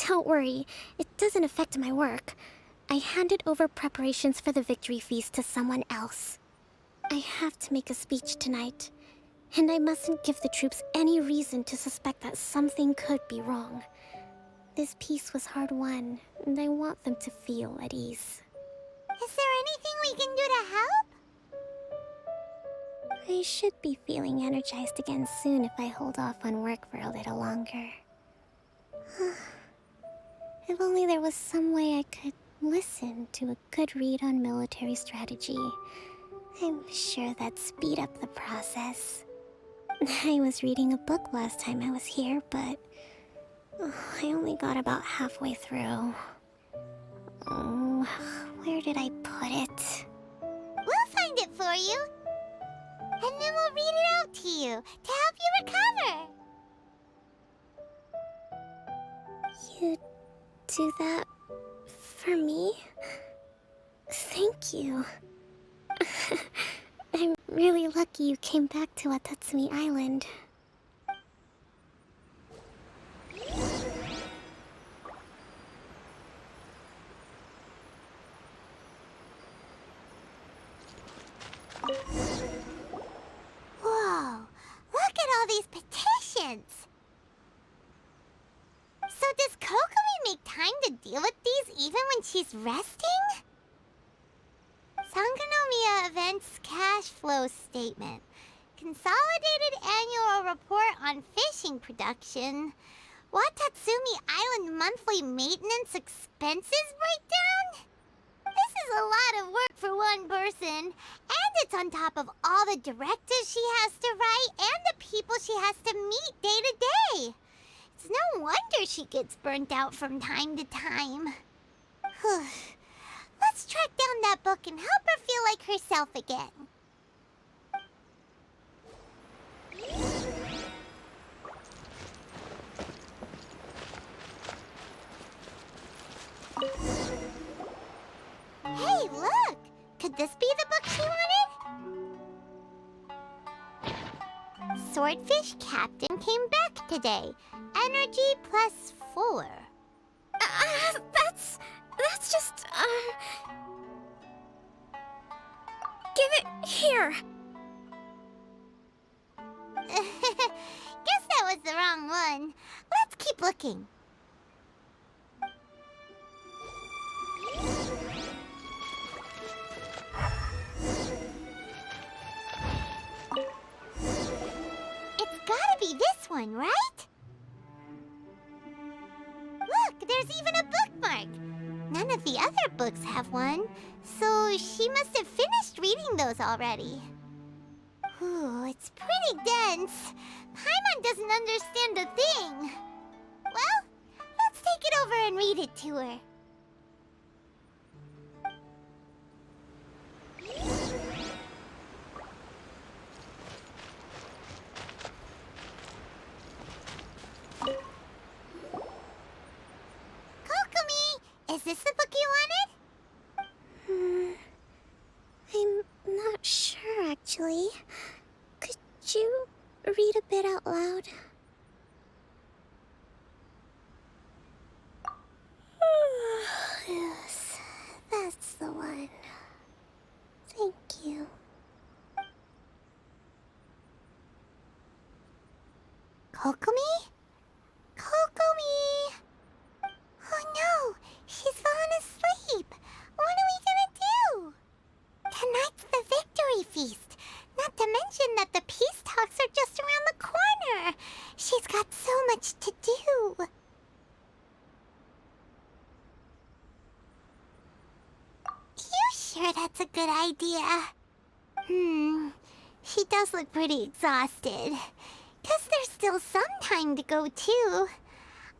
Don't worry, it doesn't affect my work. I handed over preparations for the victory feast to someone else. I have to make a speech tonight, and I mustn't give the troops any reason to suspect that something could be wrong. This peace was hard-won, and I want them to feel at ease. Is there anything we can do to help? I should be feeling energized again soon if I hold off on work for a little longer. If only there was some way I could listen to a good read on military strategy. I'm sure that'd speed up the process. I was reading a book last time I was here, but I only got about halfway through. Oh, where did I put it? We'll find it for you. And then we'll read it out to you to help you recover. You do that for me? Thank you. I'm really lucky you came back to Watatsumi Island. Whoa, look at all these petitions. So does Kokomi make time to deal with these even when she's resting? Sangonomiya Events Cash Flow Statement. Consolidated Annual Report on Fishing Production. Watatsumi Island Monthly Maintenance Expenses Breakdown? This is a lot of work for one person. And it's on top of all the directives she has to write and the people she has to meet day to day. It's no wonder she gets burnt out from time to time. Let's track down that book and help her feel like herself again. Hey, look! Could this be the book she wanted? Swordfish Captain came back today. Energy +4. That's just, Give it here! Guess that was the wrong one. Let's keep looking. one, right? Look, there's even a bookmark. None of the other books have one, so she must have finished reading those already. Ooh, it's pretty dense. Paimon doesn't understand a thing. Well, let's take it over and read it to her. Kokomi, is this the book you wanted? I'm not sure, actually. Could you read a bit out loud? Yes, that's the one. Thank you. Kokomi? Kokomi! Oh no, she's fallen asleep. What are we gonna do? Tonight's the victory feast. Not to mention that the peace talks are just around the corner. She's got so much to do. You sure that's a good idea? She does look pretty exhausted. Guess there's still some time to go, too.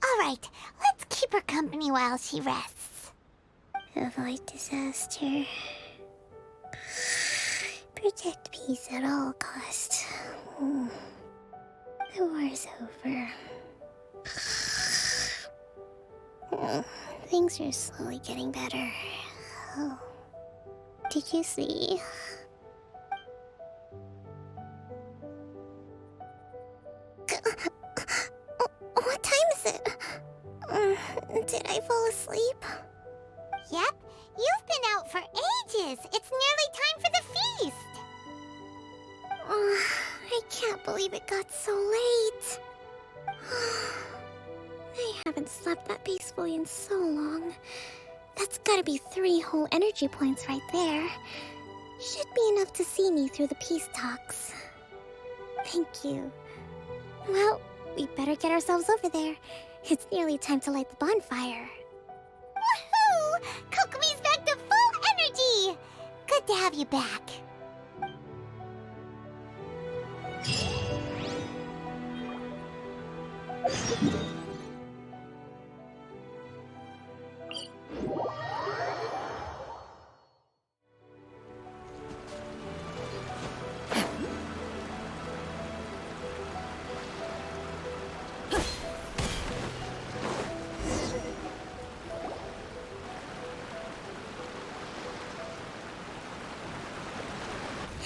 Alright, let's keep her company while she rests. Avoid disaster. Protect peace at all costs. The war's over. Things are slowly getting better. Oh. Did you see? What time is it? Did I fall asleep? Yep, you've been out for ages. It's nearly time for the feast. I can't believe it got so late. I haven't slept that peacefully in so long. That's gotta be 3 whole energy points right there. Should be enough to see me through the peace talks. Thank you. Well, we better get ourselves over there. It's nearly time to light the bonfire. Woohoo! Kokomi's back to full energy! Good to have you back.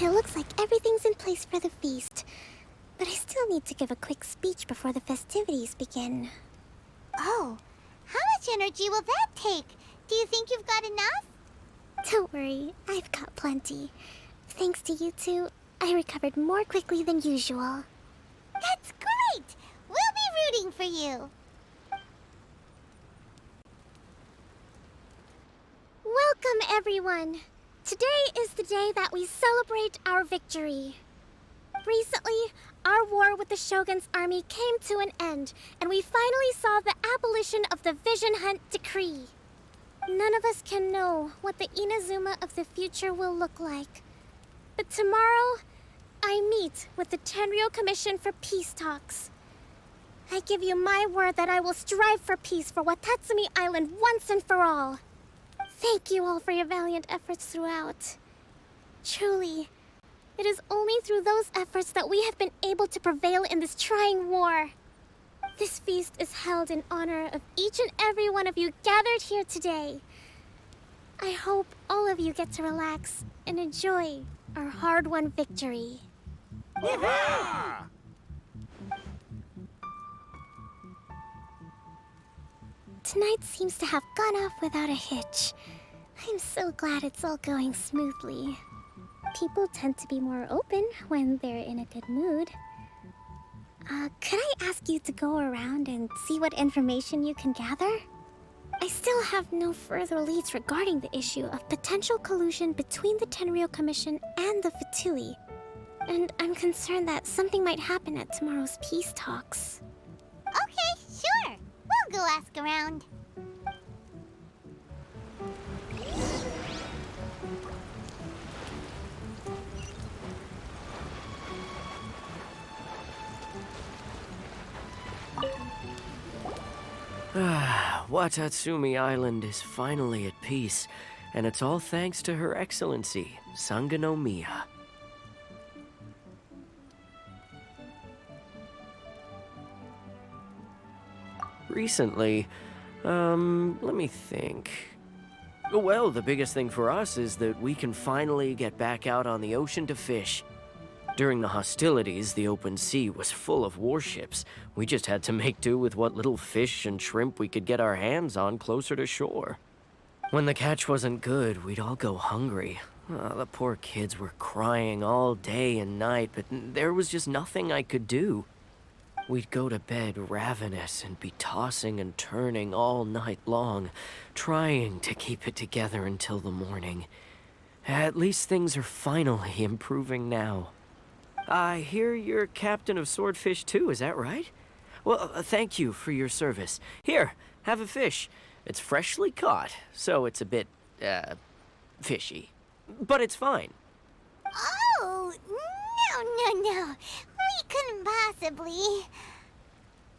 It looks like everything's in place for the feast, but I still need to give a quick speech before the festivities begin. Oh, how much energy will that take? Do you think you've got enough? Don't worry, I've got plenty. Thanks to you two, I recovered more quickly than usual. That's great! We'll be rooting for you. Welcome, everyone! Today is the day that we celebrate our victory. Recently, our war with the Shogun's army came to an end, and we finally saw the abolition of the Vision Hunt Decree. None of us can know what the Inazuma of the future will look like. But tomorrow, I meet with the Tenryou Commission for peace talks. I give you my word that I will strive for peace for Watatsumi Island once and for all. Thank you all for your valiant efforts throughout. Truly, it is only through those efforts that we have been able to prevail in this trying war. This feast is held in honor of each and every one of you gathered here today. I hope all of you get to relax and enjoy our hard-won victory. Yeehaw! Tonight seems to have gone off without a hitch. I'm so glad it's all going smoothly. People tend to be more open when they're in a good mood. Could I ask you to go around and see what information you can gather? I still have no further leads regarding the issue of potential collusion between the Tenryou Commission and the Fatui. And I'm concerned that something might happen at tomorrow's peace talks. Okay, sure. We'll go ask around. Watatsumi Island is finally at peace, and it's all thanks to Her Excellency, Sangonomiya. Recently, let me think. Well, the biggest thing for us is that we can finally get back out on the ocean to fish. During the hostilities, the open sea was full of warships. We just had to make do with what little fish and shrimp we could get our hands on closer to shore. When the catch wasn't good, we'd all go hungry. The poor kids were crying all day and night, but there was just nothing I could do. We'd go to bed ravenous and be tossing and turning all night long, trying to keep it together until the morning. At least things are finally improving now. I hear you're captain of Swordfish too, is that right? Well, thank you for your service. Here, have a fish. It's freshly caught, so it's a bit, fishy. But it's fine. Oh, no. We couldn't possibly.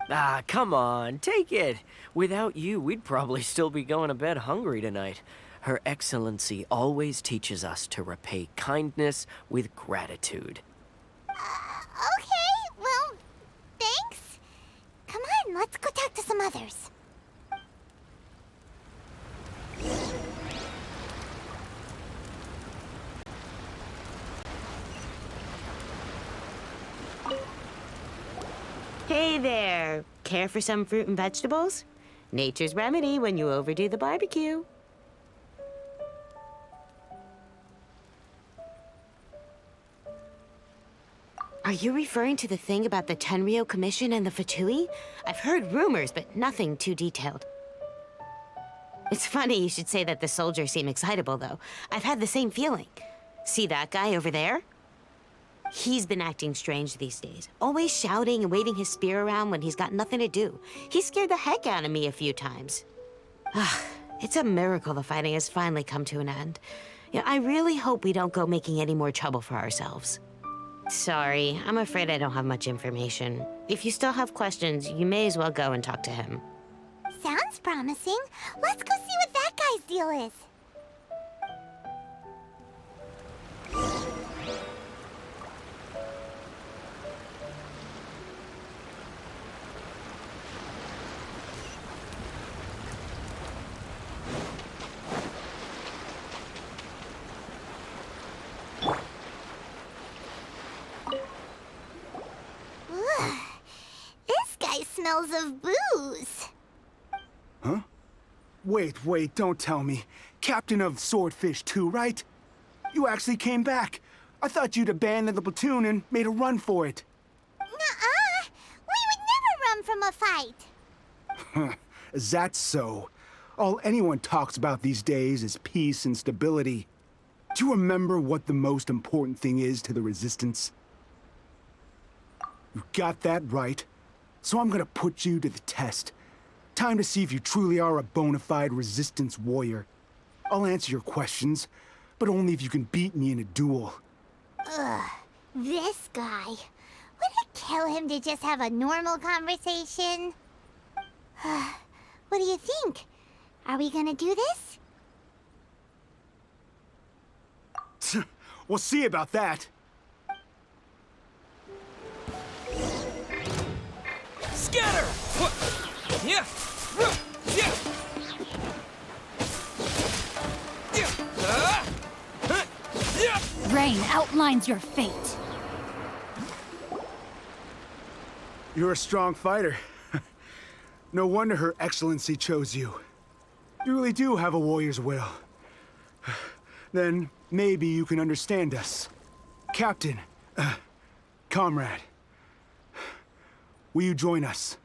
Ah, come on, take it. Without you, we'd probably still be going to bed hungry tonight. Her Excellency always teaches us to repay kindness with gratitude. Okay, well, thanks. Come on, let's go talk to some others. Hey there! Care for some fruit and vegetables? Nature's remedy when you overdo the barbecue. Are you referring to the thing about the Tenryou Commission and the Fatui? I've heard rumors, but nothing too detailed. It's funny you should say that the soldiers seem excitable, though. I've had the same feeling. See that guy over there? He's been acting strange these days, always shouting and waving his spear around when he's got nothing to do. He scared the heck out of me a few times. It's a miracle the fighting has finally come to an end. Yeah, I really hope we don't go making any more trouble for ourselves. Sorry, I'm afraid I don't have much information. If you still have questions, you may as well go and talk to him. Sounds promising. Let's go see what that guy's deal is. This guy smells of booze. Huh? Wait, don't tell me. Captain of Swordfish 2, right? You actually came back. I thought you'd abandoned the platoon and made a run for it. Nuh-uh. We would never run from a fight. Is that so? All anyone talks about these days is peace and stability. Do you remember what the most important thing is to the Resistance? You got that right. So I'm gonna put you to the test. Time to see if you truly are a bona fide Resistance warrior. I'll answer your questions, but only if you can beat me in a duel. Ugh, this guy. Would it kill him to just have a normal conversation? What do you think? Are we gonna do this? We'll see about that. Scatter! Yeah! Rain outlines your fate. You're a strong fighter. No wonder Her Excellency chose you. You really do have a warrior's will. Then maybe you can understand us. Captain, comrade, will you join us?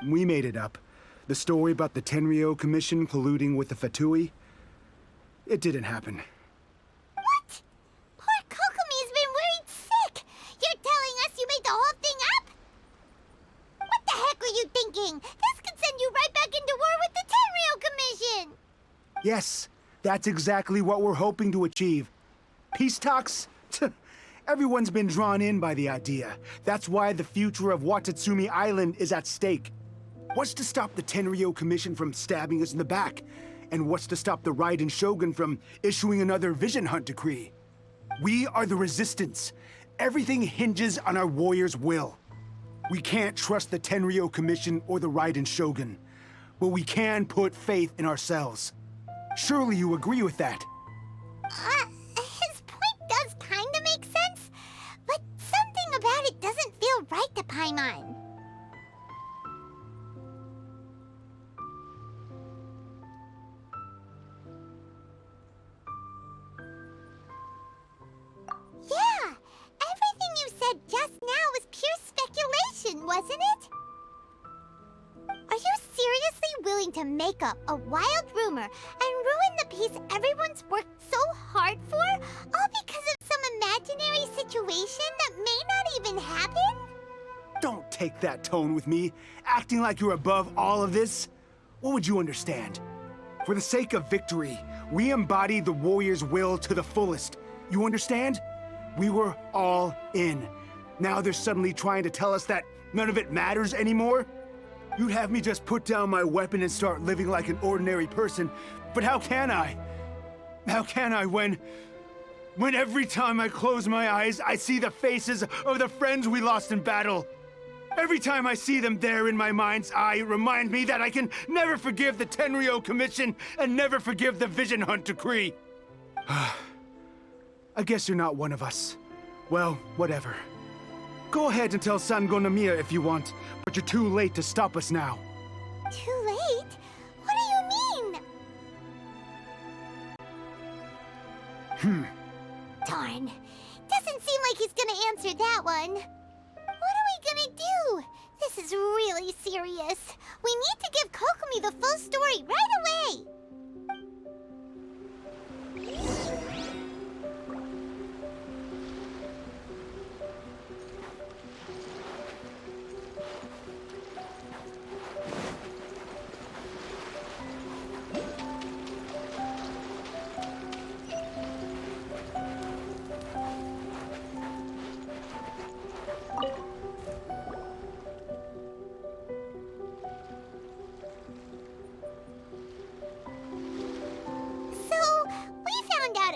We made it up. The story about the Tenryo Commission colluding with the F2P? It didn't happen. What? Poor Kokomi's been worried sick. You're telling us you made the whole thing up? What the heck were you thinking? This could send you right back into war with the Tenryo Commission! Yes, that's exactly what we're hoping to achieve. Peace talks? Everyone's been drawn in by the idea. That's why the future of Watatsumi Island is at stake. What's to stop the Tenryo Commission from stabbing us in the back? And what's to stop the Raiden Shogun from issuing another Vision Hunt decree? We are the Resistance. Everything hinges on our warriors' will. We can't trust the Tenryo Commission or the Raiden Shogun, but we can put faith in ourselves. Surely you agree with that? His point does kinda make sense, but something about it doesn't feel right to Paimon. Yeah, everything you said just now was pure speculation, wasn't it? Are you seriously willing to make up a wild rumor and ruin the peace everyone's worked so hard for, all because of some imaginary situation that may not even happen? Don't take that tone with me, acting like you're above all of this. What would you understand? For the sake of victory, we embody the warrior's will to the fullest. You understand? We were all in. Now they're suddenly trying to tell us that none of it matters anymore? You'd have me just put down my weapon and start living like an ordinary person, but how can I? How can I when every time I close my eyes, I see the faces of the friends we lost in battle? Every time I see them there in my mind's eye, it reminds me that I can never forgive the Tenryo Commission and never forgive the Vision Hunt decree. I guess you're not one of us. Well, whatever. Go ahead and tell Sango Nomiya if you want, but you're too late to stop us now. Too late? What do you mean? Darn. Doesn't seem like he's gonna answer that one. What are we gonna do? This is really serious. We need to give Kokomi the full story right away!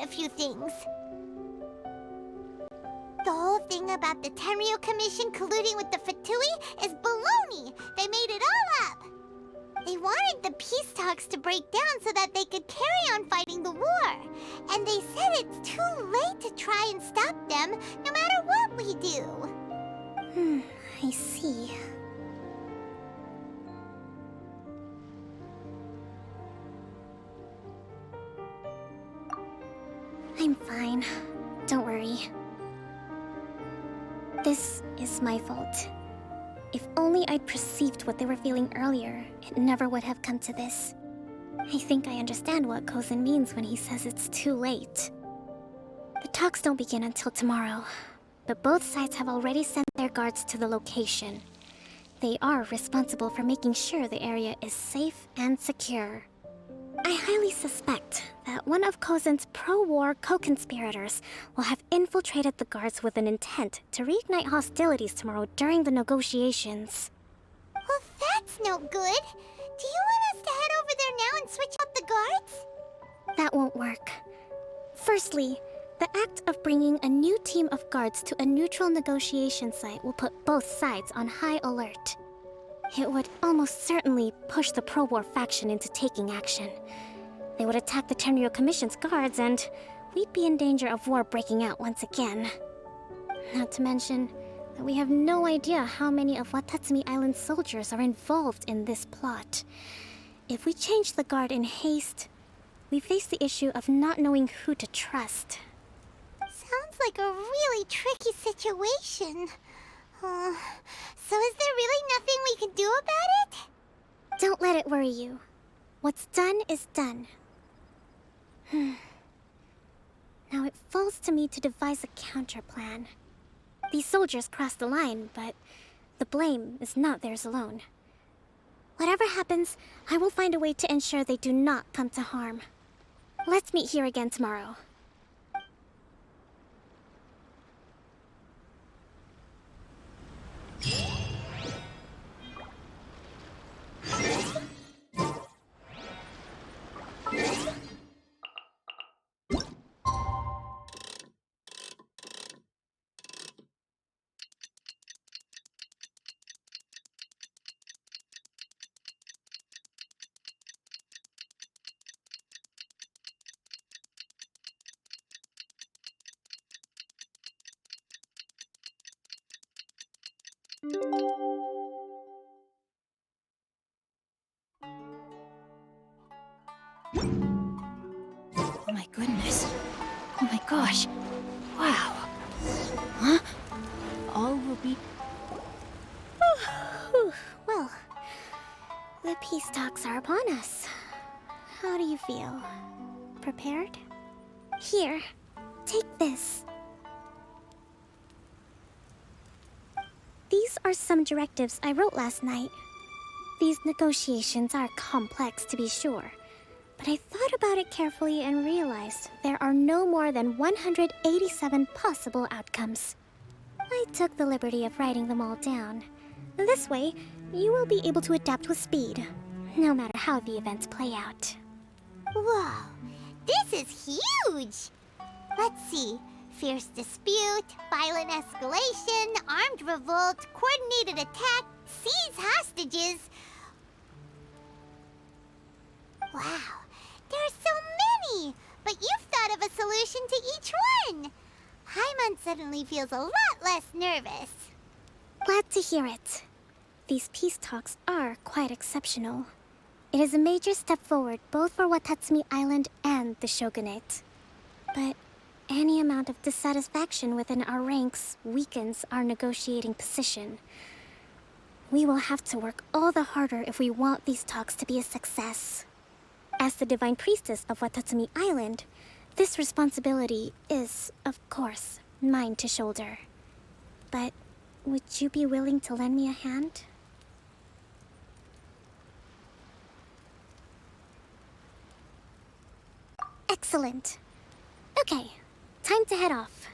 Few things. The whole thing about the Tenryo Commission colluding with the F2P is baloney. They made it all up. They wanted the peace talks to break down so that they could carry on fighting the war. And they said it's too late to try and stop them, no matter what we do. I see. I'm fine. Don't worry. This is my fault. If only I'd perceived what they were feeling earlier, it never would have come to this. I think I understand what Kozin means when he says it's too late. The talks don't begin until tomorrow, but both sides have already sent their guards to the location. They are responsible for making sure the area is safe and secure. I highly suspect that one of Kozin's pro-war co-conspirators will have infiltrated the guards with an intent to reignite hostilities tomorrow during the negotiations. Well, that's no good. Do you want us to head over there now and switch out the guards? That won't work. Firstly, the act of bringing a new team of guards to a neutral negotiation site will put both sides on high alert. It would almost certainly push the pro-war faction into taking action. They would attack the Tenryo Commission's guards, and we'd be in danger of war breaking out once again. Not to mention that we have no idea how many of Watatsumi Island's soldiers are involved in this plot. If we change the guard in haste, we face the issue of not knowing who to trust. Sounds like a really tricky situation. So is there really nothing we can do about it? Don't let it worry you. What's done is done. Now it falls to me to devise a counter plan. These soldiers crossed the line, but the blame is not theirs alone. Whatever happens, I will find a way to ensure they do not come to harm. Let's meet here again tomorrow. Oh my goodness. Oh my gosh. Wow. Huh? All will be... Well, the peace talks are upon us. How do you feel? Prepared? Here, take this. These are some directives I wrote last night. These negotiations are complex, to be sure, but I thought about it carefully and realized there are no more than 187 possible outcomes. I took the liberty of writing them all down. This way, you will be able to adapt with speed, no matter how the events play out. Whoa, this is huge! Let's see. Fierce dispute, violent escalation, armed revolt, coordinated attack, seize hostages. Wow, there are so many! But you've thought of a solution to each one! Paimon suddenly feels a lot less nervous. Glad to hear it. These peace talks are quite exceptional. It is a major step forward both for Watatsumi Island and the Shogunate. But any amount of dissatisfaction within our ranks weakens our negotiating position. We will have to work all the harder if we want these talks to be a success. As the Divine Priestess of Watatsumi Island, this responsibility is, of course, mine to shoulder. But would you be willing to lend me a hand? Excellent. Okay, time to head off.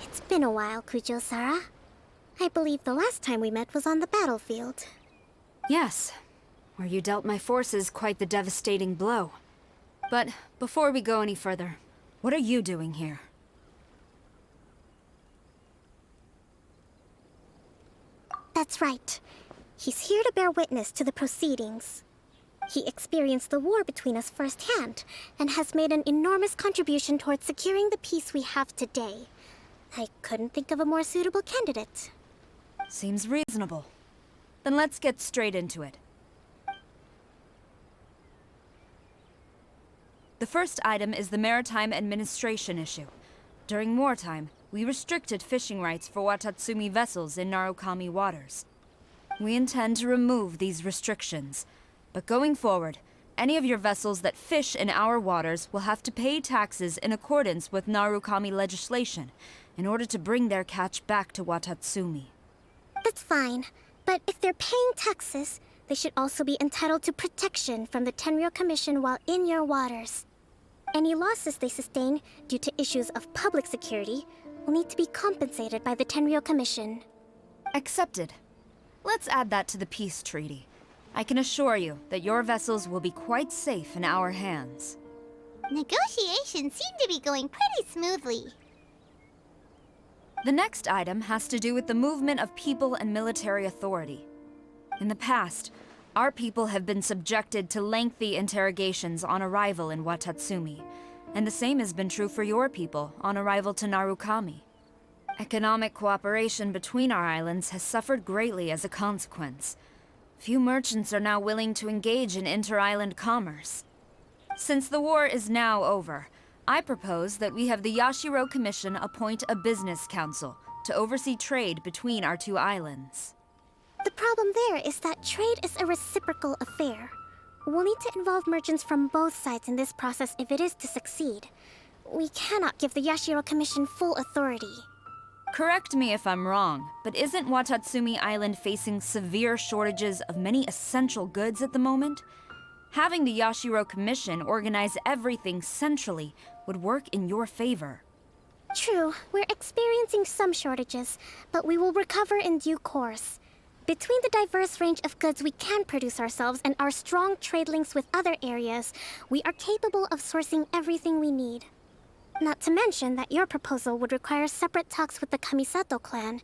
It's been a while, Kujo-Sara. I believe the last time we met was on the battlefield. Yes, where you dealt my forces quite the devastating blow. But before we go any further, what are you doing here? That's right. He's here to bear witness to the proceedings. He experienced the war between us firsthand, and has made an enormous contribution towards securing the peace we have today. I couldn't think of a more suitable candidate. Seems reasonable. Then let's get straight into it. The first item is the maritime administration issue. During wartime, we restricted fishing rights for Watatsumi vessels in Narukami waters. We intend to remove these restrictions, but going forward, any of your vessels that fish in our waters will have to pay taxes in accordance with Narukami legislation in order to bring their catch back to Watatsumi. That's fine, but if they're paying taxes, they should also be entitled to protection from the Tenryou Commission while in your waters. Any losses they sustain due to issues of public security will need to be compensated by the Tenryou Commission. Accepted. Let's add that to the peace treaty. I can assure you that your vessels will be quite safe in our hands. Negotiations seem to be going pretty smoothly. The next item has to do with the movement of people and military authority. In the past, our people have been subjected to lengthy interrogations on arrival in Watatsumi, and the same has been true for your people on arrival to Narukami. Economic cooperation between our islands has suffered greatly as a consequence. Few merchants are now willing to engage in inter-island commerce. Since the war is now over, I propose that we have the Yashiro Commission appoint a business council to oversee trade between our two islands. The problem there is that trade is a reciprocal affair. We'll need to involve merchants from both sides in this process if it is to succeed. We cannot give the Yashiro Commission full authority. Correct me if I'm wrong, but isn't Watatsumi Island facing severe shortages of many essential goods at the moment? Having the Yashiro Commission organize everything centrally would work in your favor. True, we're experiencing some shortages, but we will recover in due course. Between the diverse range of goods we can produce ourselves and our strong trade links with other areas, we are capable of sourcing everything we need. Not to mention that your proposal would require separate talks with the Kamisato clan.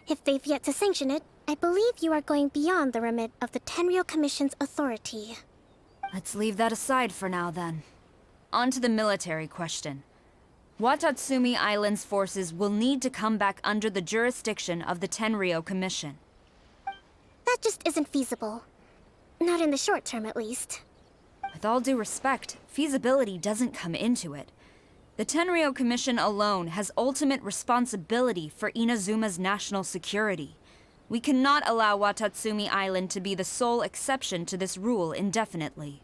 If they've yet to sanction it, I believe you are going beyond the remit of the Tenryou Commission's authority. Let's leave that aside for now, then. On to the military question. Watatsumi Island's forces will need to come back under the jurisdiction of the Tenryou Commission. That just isn't feasible. Not in the short term, at least. With all due respect, feasibility doesn't come into it. The Tenryou Commission alone has ultimate responsibility for Inazuma's national security. We cannot allow Watatsumi Island to be the sole exception to this rule indefinitely.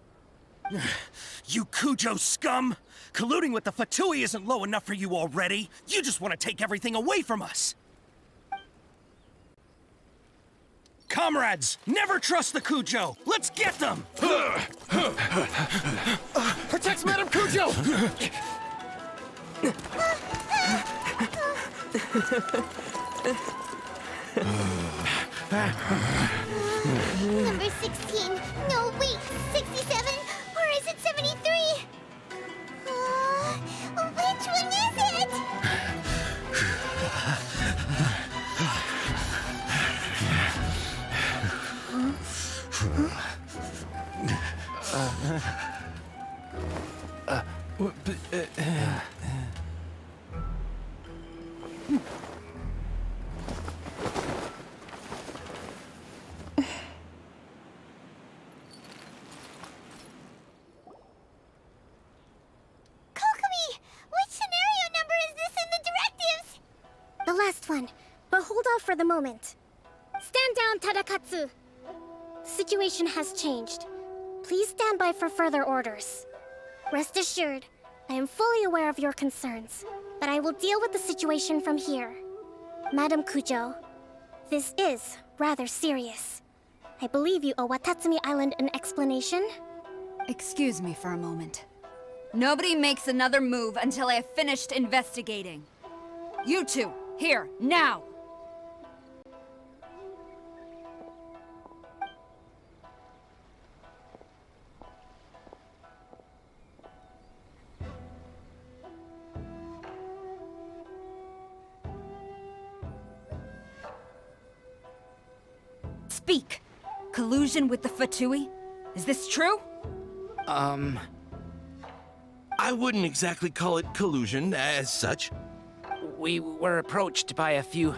You Kujo scum! Colluding with the Fatui isn't low enough for you already! You just want to take everything away from us! Comrades, never trust the Kujo! Let's get them! Protect Madame Kujo! Number 16. No, wait. 67? Or is it 73? Which one is it? The last one, but hold off for the moment. Stand down, Tadakatsu! The situation has changed. Please stand by for further orders. Rest assured, I am fully aware of your concerns, but I will deal with the situation from here. Madam Kujo, this is rather serious. I believe you owe Watatsumi Island an explanation? Excuse me for a moment. Nobody makes another move until I have finished investigating. You two, here, now! Speak! Collusion with the Fatui? Is this true? I wouldn't exactly call it collusion as such. We were approached by a few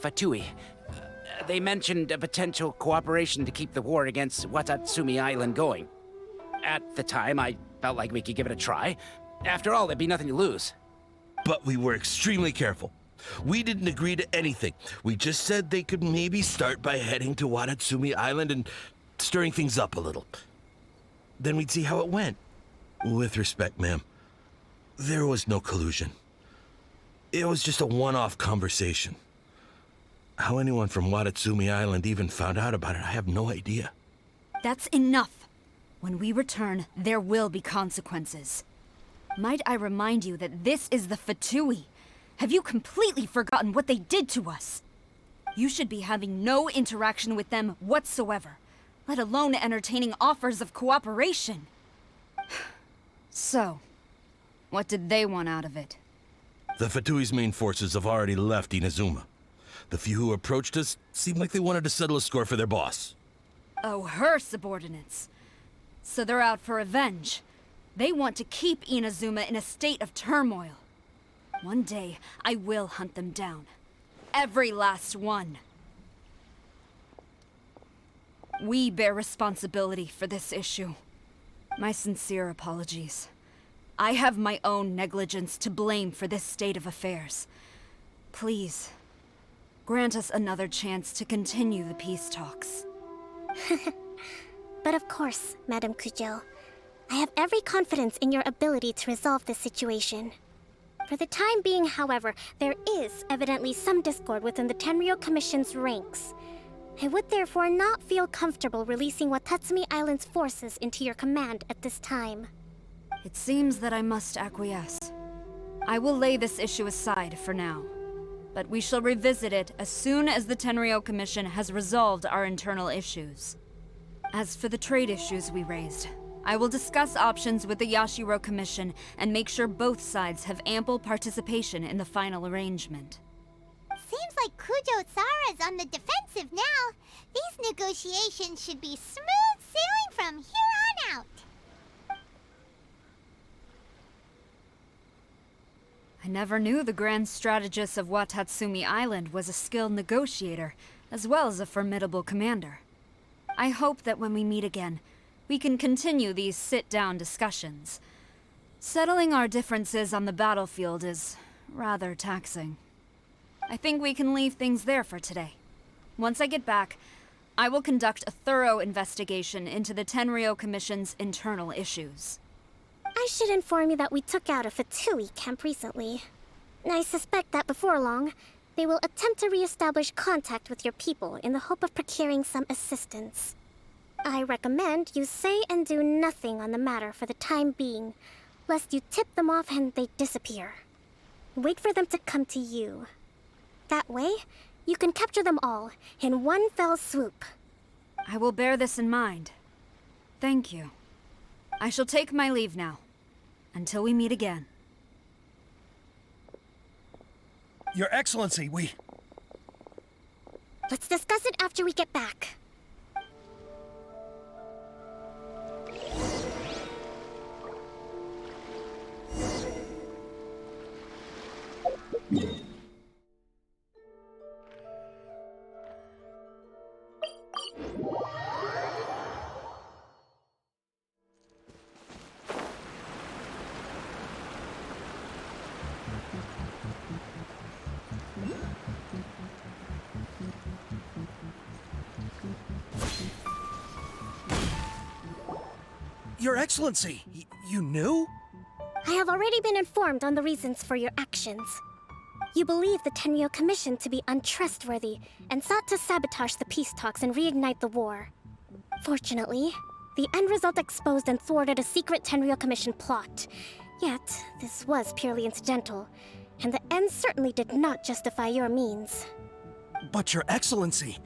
Fatui. They mentioned a potential cooperation to keep the war against Watatsumi Island going. At the time, I Felt like we could give it a try. After all, there'd be nothing to lose. But we were extremely careful. We didn't agree to anything. We just said they could maybe start by heading to Watatsumi Island and stirring things up a little. Then we'd see how it went. With respect, ma'am, there was no collusion. It was just a one-off conversation. How anyone from Watatsumi Island even found out about it, I have no idea. That's enough. When we return, there will be consequences. Might I remind you that this is the Fatui? Have you completely forgotten what they did to us? You should be having no interaction with them whatsoever, let alone entertaining offers of cooperation. So, what did they want out of it? The Fatui's main forces have already left Inazuma. The few who approached us seemed like they wanted to settle a score for their boss. Oh, her subordinates. So they're out for revenge. They want to keep Inazuma in a state of turmoil. One day, I will hunt them down. Every last one. We bear responsibility for this issue. My sincere apologies. I have my own negligence to blame for this state of affairs. Please, grant us another chance to continue the peace talks. But of course, Madame Kujo. I have every confidence in your ability to resolve this situation. For the time being, however, there is evidently some discord within the Tenryou Commission's ranks. I would therefore not feel comfortable releasing Watatsumi Island's forces into your command at this time. It seems that I must acquiesce. I will lay this issue aside for now, but we shall revisit it as soon as the Tenryou Commission has resolved our internal issues. As for the trade issues we raised, I will discuss options with the Yashiro Commission and make sure both sides have ample participation in the final arrangement. Seems like Kujo-Sara's on the defensive now. These negotiations should be smooth sailing from here on out. I never knew the Grand Strategist of Watatsumi Island was a skilled negotiator, as well as a formidable commander. I hope that when we meet again, we can continue these sit-down discussions. Settling our differences on the battlefield is rather taxing. I think we can leave things there for today. Once I get back, I will conduct a thorough investigation into the Tenryou Commission's internal issues. I should inform you that we took out a Fatui camp recently. I suspect that before long, they will attempt to re-establish contact with your people in the hope of procuring some assistance. I recommend you say and do nothing on the matter for the time being, lest you tip them off and they disappear. Wait for them to come to you. That way, you can capture them all in one fell swoop. I will bear this in mind. Thank you. I shall take my leave now. Until we meet again. Your Excellency, Let's discuss it after we get back. Your Excellency, you knew? I have already been informed on the reasons for your actions. You believe the Tenryou Commission to be untrustworthy and sought to sabotage the peace talks and reignite the war. Fortunately, the end result exposed and thwarted a secret Tenryou Commission plot. Yet, this was purely incidental, and the end certainly did not justify your means. But Your Excellency,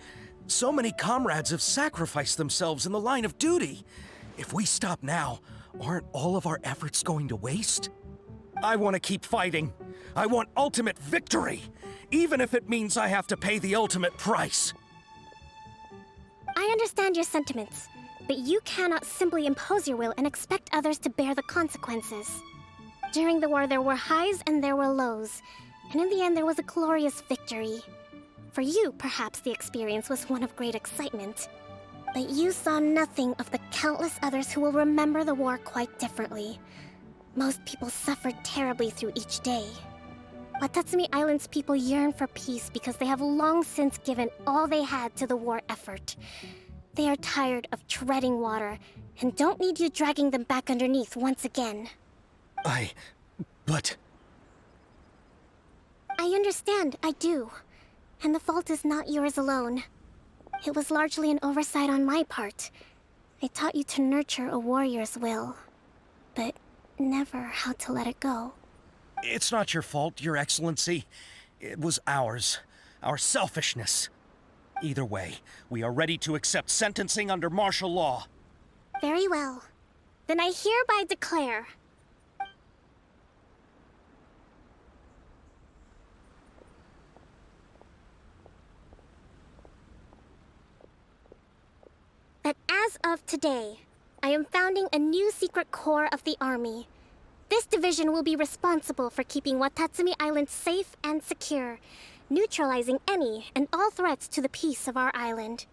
so many comrades have sacrificed themselves in the line of duty. If we stop now, aren't all of our efforts going to waste? I want to keep fighting. I want ultimate victory, even if it means I have to pay the ultimate price. I understand your sentiments, but you cannot simply impose your will and expect others to bear the consequences. During the war, there were highs and there were lows, and in the end, there was a glorious victory. For you, perhaps the experience was one of great excitement. But you saw nothing of the countless others who will remember the war quite differently. Most people suffered terribly through each day. Watatsumi Island's people yearn for peace because they have long since given all they had to the war effort. They are tired of treading water and don't need you dragging them back underneath once again. But... I understand, I do. And the fault is not yours alone. It was largely an oversight on my part. I taught you to nurture a warrior's will, but never how to let it go. It's not your fault, Your Excellency. It was ours. Our selfishness. Either way, we are ready to accept sentencing under martial law. Very well. Then I hereby declare... that as of today, I am founding a new secret corps of the army. This division will be responsible for keeping Watatsumi Island safe and secure, neutralizing any and all threats to the peace of our island.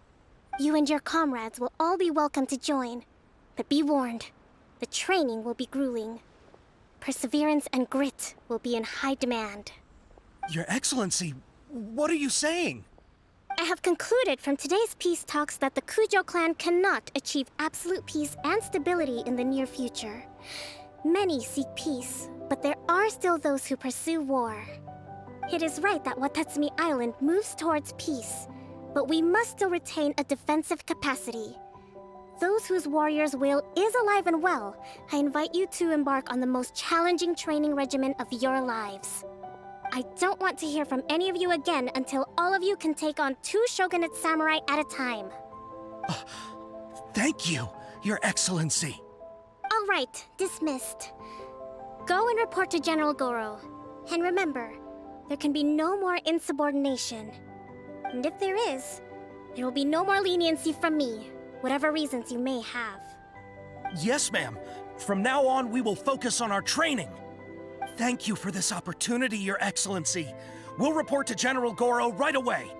You and your comrades will all be welcome to join, but be warned, the training will be grueling. Perseverance and grit will be in high demand. Your Excellency, what are you saying? I have concluded from today's peace talks that the Kujo clan cannot achieve absolute peace and stability in the near future. Many seek peace, but there are still those who pursue war. It is right that Watatsumi Island moves towards peace, but we must still retain a defensive capacity. Those whose warrior's will is alive and well, I invite you to embark on the most challenging training regimen of your lives. I don't want to hear from any of you again until all of you can take on 2 shogunate samurai at a time. Thank you, Your Excellency. All right, dismissed. Go and report to General Goro. And remember, there can be no more insubordination. And if there is, there will be no more leniency from me, whatever reasons you may have. Yes, ma'am. From now on, we will focus on our training. Thank you for this opportunity, Your Excellency. We'll report to General Goro right away.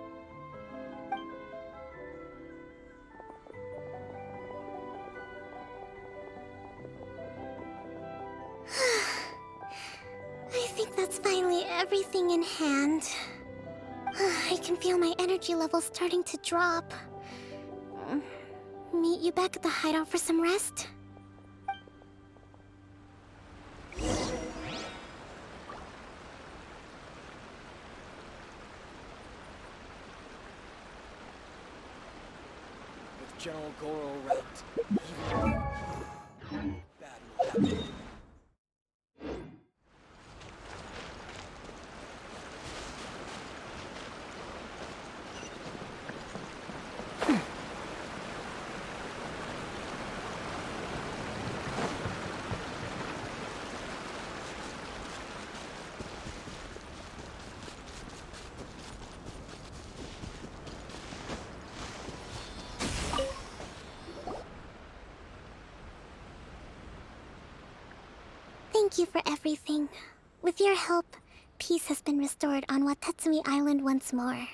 I think that's finally everything in hand. I can feel my energy levels starting to drop. Meet you back at the hideout for some rest? With General Goro around, even bad will happen. Thank you for everything. With your help, peace has been restored on Watatsumi Island once more.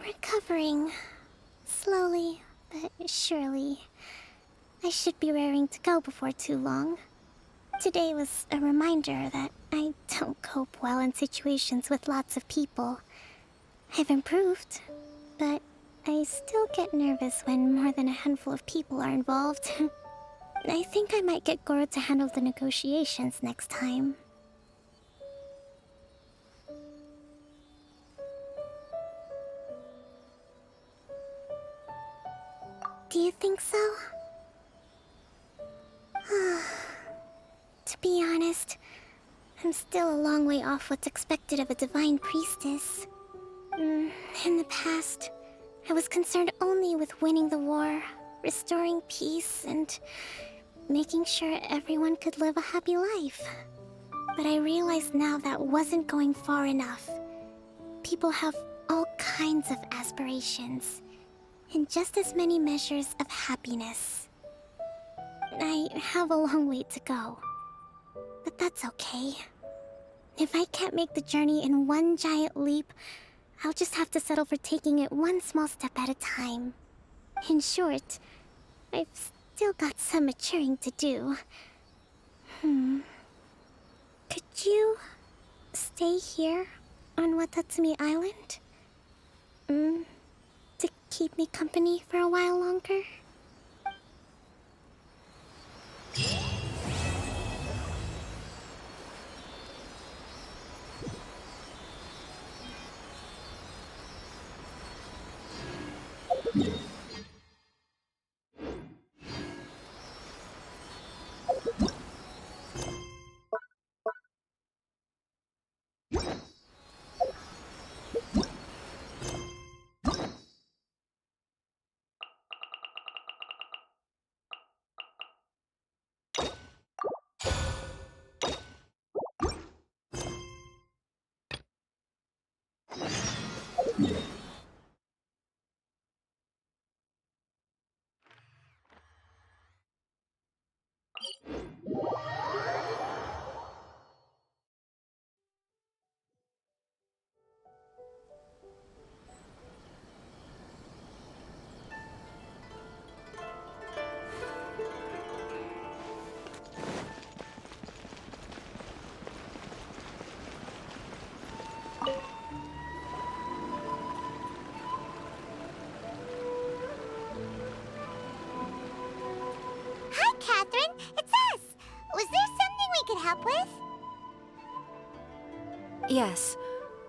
Recovering. Slowly, but surely. I should be raring to go before too long. Today was a reminder that I don't cope well in situations with lots of people. I've improved, but I still get nervous when more than a handful of people are involved. I think I might get Goro to handle the negotiations next time. Do you think so? To be honest, I'm still a long way off what's expected of a divine priestess. In the past, I was concerned only with winning the war, restoring peace, and making sure everyone could live a happy life. But I realize now that wasn't going far enough. People have all kinds of aspirations, and just as many measures of happiness. I have a long way to go, but that's okay. If I can't make the journey in one giant leap, I'll just have to settle for taking it one small step at a time. In short, I've still got some maturing to do. Could you stay here on Watatsumi Island? To keep me company for a while longer? Hi, Catherine. It's us. Was there something we could help with? Yes.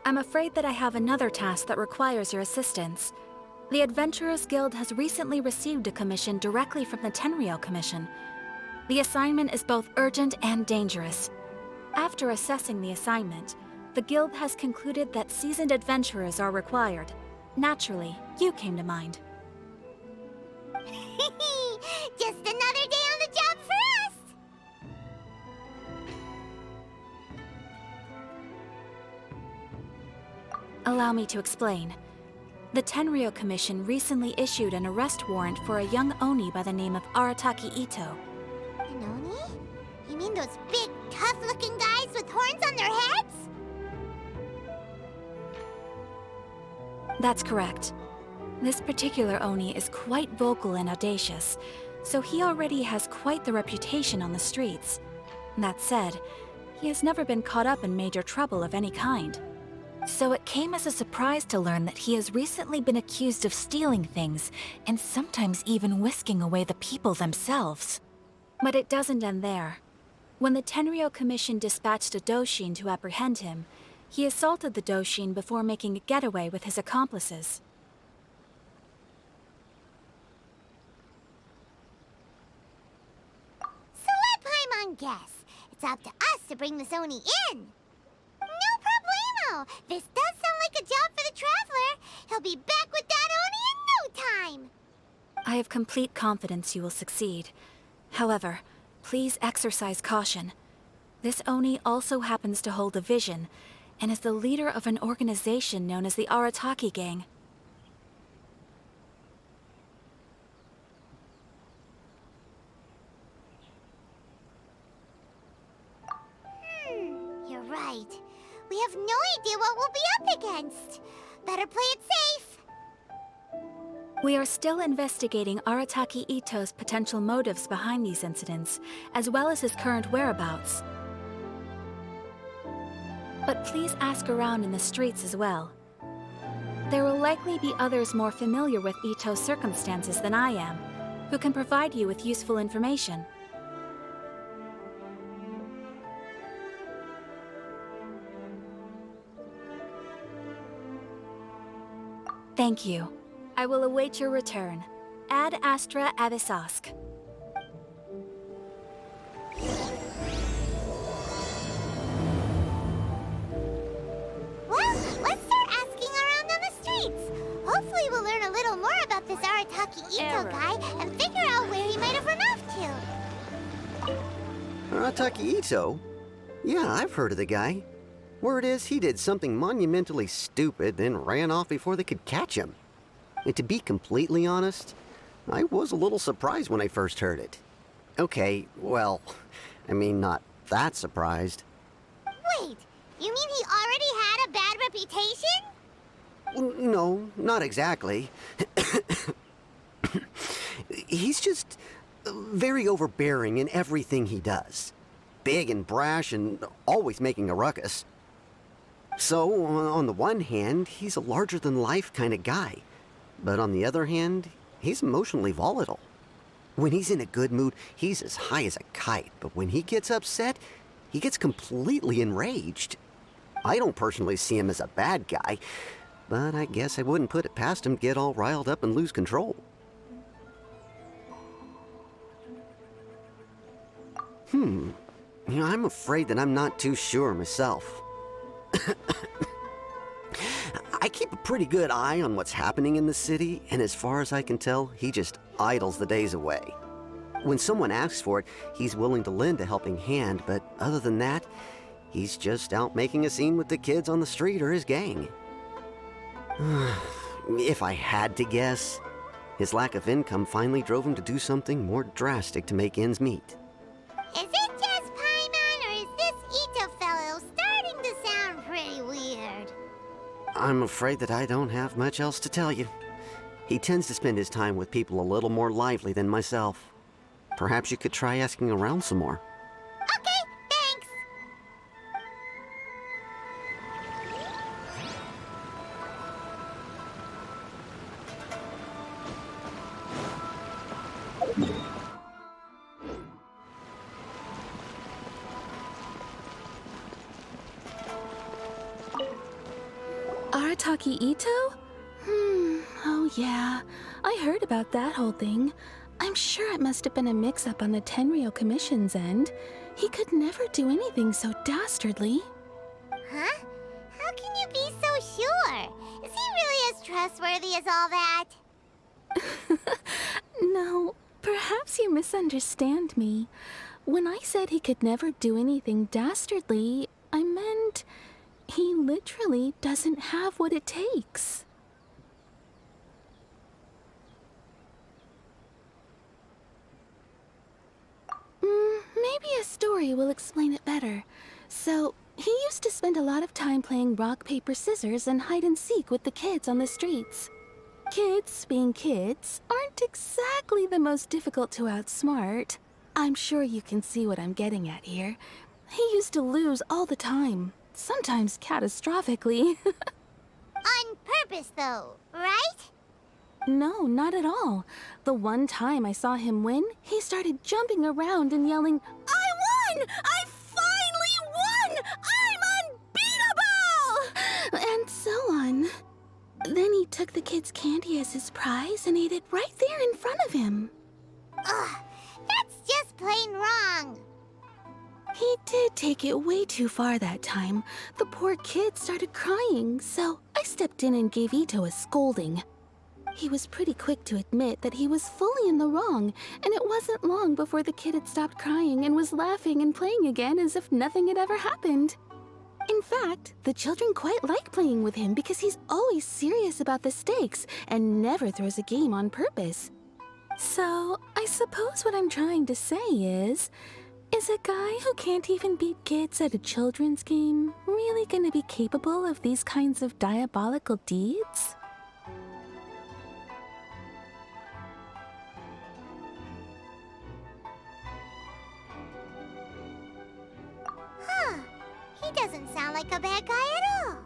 I'm afraid that I have another task that requires your assistance. The Adventurers Guild has recently received a commission directly from the Tenryou Commission. The assignment is both urgent and dangerous. After assessing the assignment, the Guild has concluded that seasoned adventurers are required. Naturally, you came to mind. Just another day on the job for us! Allow me to explain. The Tenryou Commission recently issued an arrest warrant for a young Oni by the name of Arataki Ito. An Oni? You mean those big, tough-looking guys with horns on their heads? That's correct. This particular Oni is quite vocal and audacious, so he already has quite the reputation on the streets. That said, he has never been caught up in major trouble of any kind. So it came as a surprise to learn that he has recently been accused of stealing things, and sometimes even whisking away the people themselves. But it doesn't end there. When the Tenryou Commission dispatched a Doshin to apprehend him, he assaulted the Doshin before making a getaway with his accomplices. So let Paimon guess. It's up to us to bring this Oni in. No problemo! This does sound like a job for the Traveler. He'll be back with that Oni in no time! I have complete confidence you will succeed. However, please exercise caution. This Oni also happens to hold a vision, and is the leader of an organization known as the Arataki Gang. You're right. We have no idea what we'll be up against. Better play it safe. We are still investigating Arataki Ito's potential motives behind these incidents, as well as his current whereabouts. But please ask around in the streets as well. There will likely be others more familiar with Ito's circumstances than I am, who can provide you with useful information. Thank you. I will await your return. Ad Astra Abyssosque. Well, let's start asking around on the streets. Hopefully we'll learn a little more about this Arataki Ito guy and figure out where he might have run off to. Arataki Ito? Yeah, I've heard of the guy. Word is he did something monumentally stupid, then ran off before they could catch him. And to be completely honest, I was a little surprised when I first heard it. Okay, well, I mean, not that surprised. Wait, You mean he already had a bad reputation? No, not exactly. He's just very overbearing in everything he does. Big and brash and always making a ruckus. So, on the one hand, he's a larger-than-life kind of guy. But on the other hand, he's emotionally volatile. When he's in a good mood, he's as high as a kite. But when he gets upset, he gets completely enraged. I don't personally see him as a bad guy, but I guess I wouldn't put it past him to get all riled up and lose control. I'm afraid that I'm not too sure myself. I keep a pretty good eye on what's happening in the city, and as far as I can tell, he just idles the days away. When someone asks for it, he's willing to lend a helping hand, but other than that, he's just out making a scene with the kids on the street or his gang. If I had to guess, his lack of income finally drove him to do something more drastic to make ends meet. Is it just Paimon, or is this Ito fellow starting to sound pretty weird? I'm afraid that I don't have much else to tell you. He tends to spend his time with people a little more lively than myself. Perhaps you could try asking around some more. Okay, thanks. Arataki Ito? Oh yeah. I heard about that whole thing. I'm sure it must have been a mix-up on the Tenryou Commission's end. He could never do anything so dastardly. Huh? How can you be so sure? Is he really as trustworthy as all that? No, perhaps you misunderstand me. When I said he could never do anything dastardly, I meant he literally doesn't have what it takes. Maybe a story will explain it better. So, he used to spend a lot of time playing rock, paper, scissors and hide and seek with the kids on the streets. Kids, being kids, aren't exactly the most difficult to outsmart. I'm sure you can see what I'm getting at here. He used to lose all the time, sometimes catastrophically. On purpose, though, right? No, not at all. The one time I saw him win, he started jumping around and yelling, "I won! I finally won! I'm unbeatable!" And so on. Then he took the kid's candy as his prize and ate it right there in front of him. Ugh, that's just plain wrong. He did take it way too far that time. The poor kid started crying, so I stepped in and gave Ito a scolding. He was pretty quick to admit that he was fully in the wrong, and it wasn't long before the kid had stopped crying and was laughing and playing again as if nothing had ever happened. In fact, the children quite like playing with him because he's always serious about the stakes and never throws a game on purpose. So, I suppose what I'm trying to say is a guy who can't even beat kids at a children's game really gonna be capable of these kinds of diabolical deeds? Huh. He doesn't sound like a bad guy at all.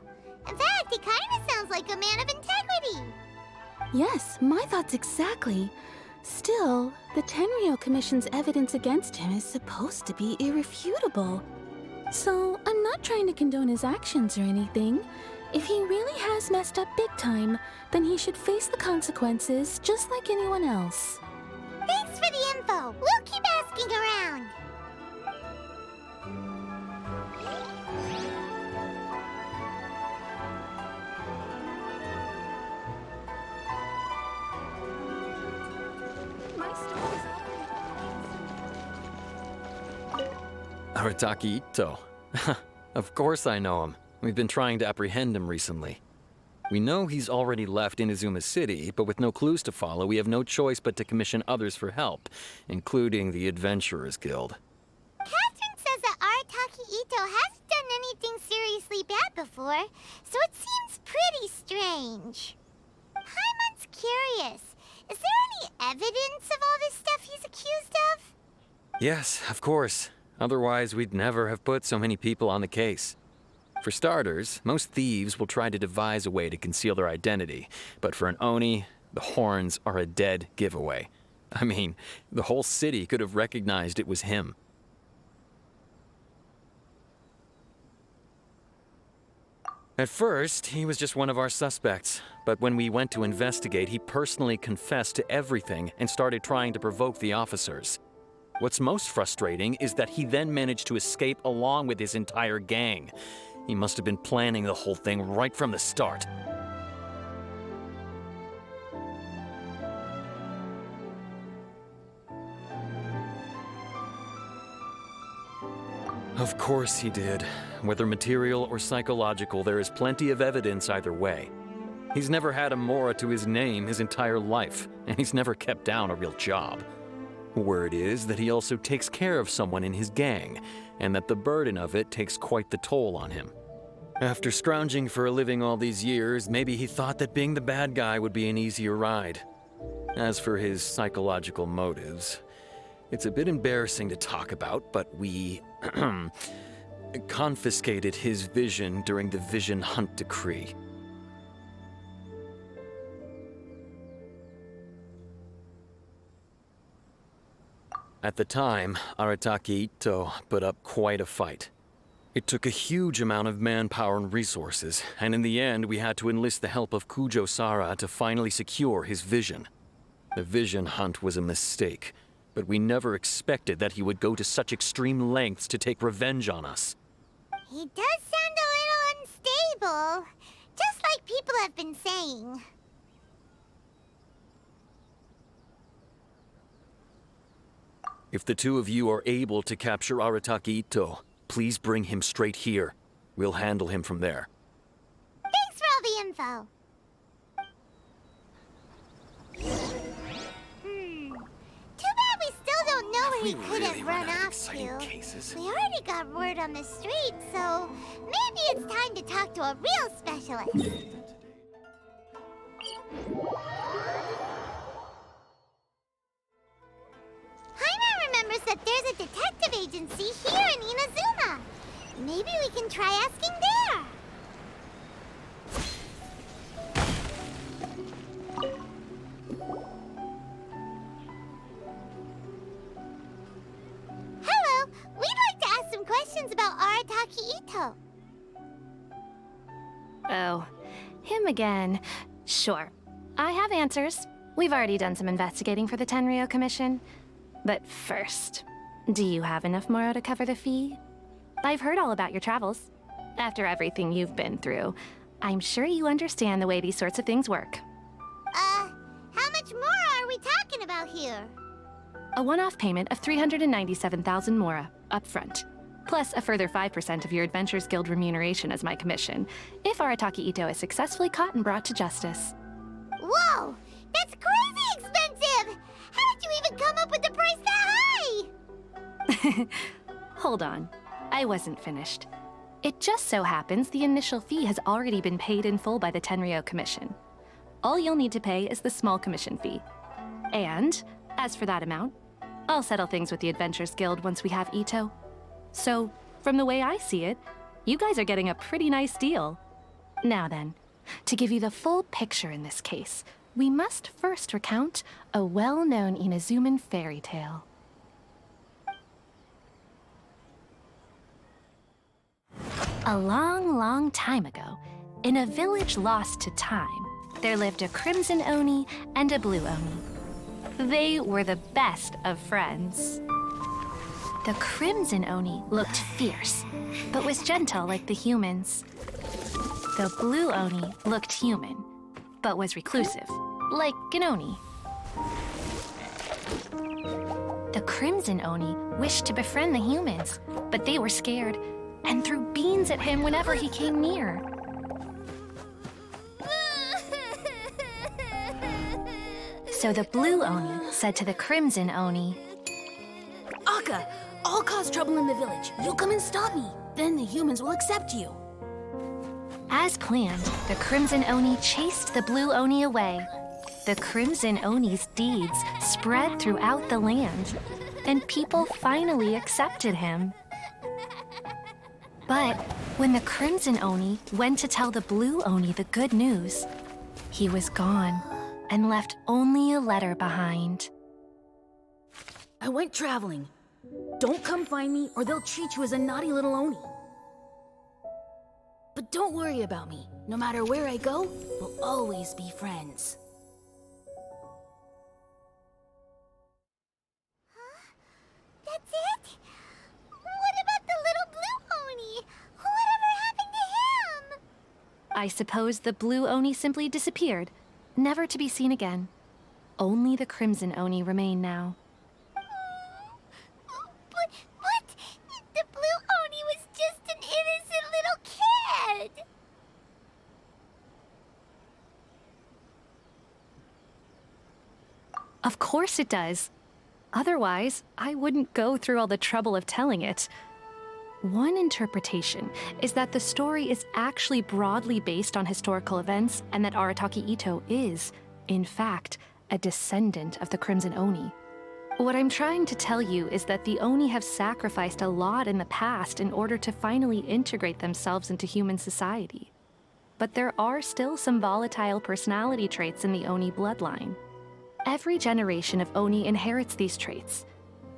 In fact, he kind of sounds like a man of integrity. Yes, my thoughts exactly. Still, the Tenryou Commission's evidence against him is supposed to be irrefutable. So, I'm not trying to condone his actions or anything. If he really has messed up big time, then he should face the consequences just like anyone else. Thanks for the info. We'll keep asking around. Arataki Ito. Of course I know him. We've been trying to apprehend him recently. We know he's already left Inazuma City, but with no clues to follow, we have no choice but to commission others for help, including the Adventurers Guild. Catherine says that Arataki Ito hasn't done anything serious that before, so it seems pretty strange. Paimon's curious. Is there any evidence of all this stuff he's accused of? Yes, of course. Otherwise, we'd never have put so many people on the case. For starters, most thieves will try to devise a way to conceal their identity, but for an Oni, the horns are a dead giveaway. I mean, the whole city could have recognized it was him. At first, he was just one of our suspects, but when we went to investigate, he personally confessed to everything and started trying to provoke the officers. What's most frustrating is that he then managed to escape along with his entire gang. He must have been planning the whole thing right from the start. Of course he did. Whether material or psychological, there is plenty of evidence either way. He's never had a Mora to his name his entire life, and he's never kept down a real job. Word is that he also takes care of someone in his gang, and that the burden of it takes quite the toll on him. After scrounging for a living all these years, maybe he thought that being the bad guy would be an easier ride. As for his psychological motives, it's a bit embarrassing to talk about, but we confiscated his vision during the Vision Hunt Decree. At the time, Arataki Ito put up quite a fight. It took a huge amount of manpower and resources, and in the end we had to enlist the help of Kujo Sara to finally secure his vision. The Vision Hunt was a mistake, but we never expected that he would go to such extreme lengths to take revenge on us. He does sound a little unstable, just like people have been saying. If the two of you are able to capture Arataki Ito, please bring him straight here. We'll handle him from there. Thanks for all the info. Too bad we still don't know where he could have run off to. We already got word on the street, so maybe it's time to talk to a real specialist. Paimon remembers that there's a detective agency here in Inazuma. Maybe we can try asking there. Hello, we'd like to ask some questions about Arataki Ito. Oh, him again. Sure. I have answers. We've already done some investigating for the Tenryou Commission. But first, do you have enough Moro to cover the fee? I've heard all about your travels. After everything you've been through, I'm sure you understand the way these sorts of things work. How much more are we talking about here? A one-off payment of 397,000 Mora, up front. Plus a further 5% of your Adventures Guild remuneration as my commission, if Arataki Ito is successfully caught and brought to justice. Whoa! That's crazy expensive! How did you even come up with the price that high? Hold on. I wasn't finished. It just so happens the initial fee has already been paid in full by the Tenryou Commission. All you'll need to pay is the small commission fee. And, as for that amount, I'll settle things with the Adventures Guild once we have Ito. So, from the way I see it, you guys are getting a pretty nice deal. Now then, to give you the full picture in this case, we must first recount a well-known Inazuman fairy tale. A long, long time ago, in a village lost to time, there lived a Crimson Oni and a Blue Oni. They were the best of friends. The Crimson Oni looked fierce, but was gentle like the humans. The Blue Oni looked human, but was reclusive, like an Oni. The Crimson Oni wished to befriend the humans, but they were scared and threw beans at him whenever he came near. So the Blue Oni said to the Crimson Oni, Akka, I'll cause trouble in the village. You come and stop me. Then the humans will accept you. As planned, the Crimson Oni chased the Blue Oni away. The Crimson Oni's deeds spread throughout the land, and people finally accepted him. But when the Crimson Oni went to tell the Blue Oni the good news, he was gone and left only a letter behind. I went traveling. Don't come find me or they'll treat you as a naughty little Oni. But don't worry about me. No matter where I go, we'll always be friends. That's it? What about the little blue Oni? Whatever happened to him? I suppose the Blue Oni simply disappeared, never to be seen again. Only the Crimson Oni remain now. But the blue Oni was just an innocent little kid. Of course it does. Otherwise, I wouldn't go through all the trouble of telling it. One interpretation is that the story is actually broadly based on historical events and that Arataki Itto is, in fact, a descendant of the Crimson Oni. What I'm trying to tell you is that the Oni have sacrificed a lot in the past in order to finally integrate themselves into human society. But there are still some volatile personality traits in the Oni bloodline. Every generation of Oni inherits these traits.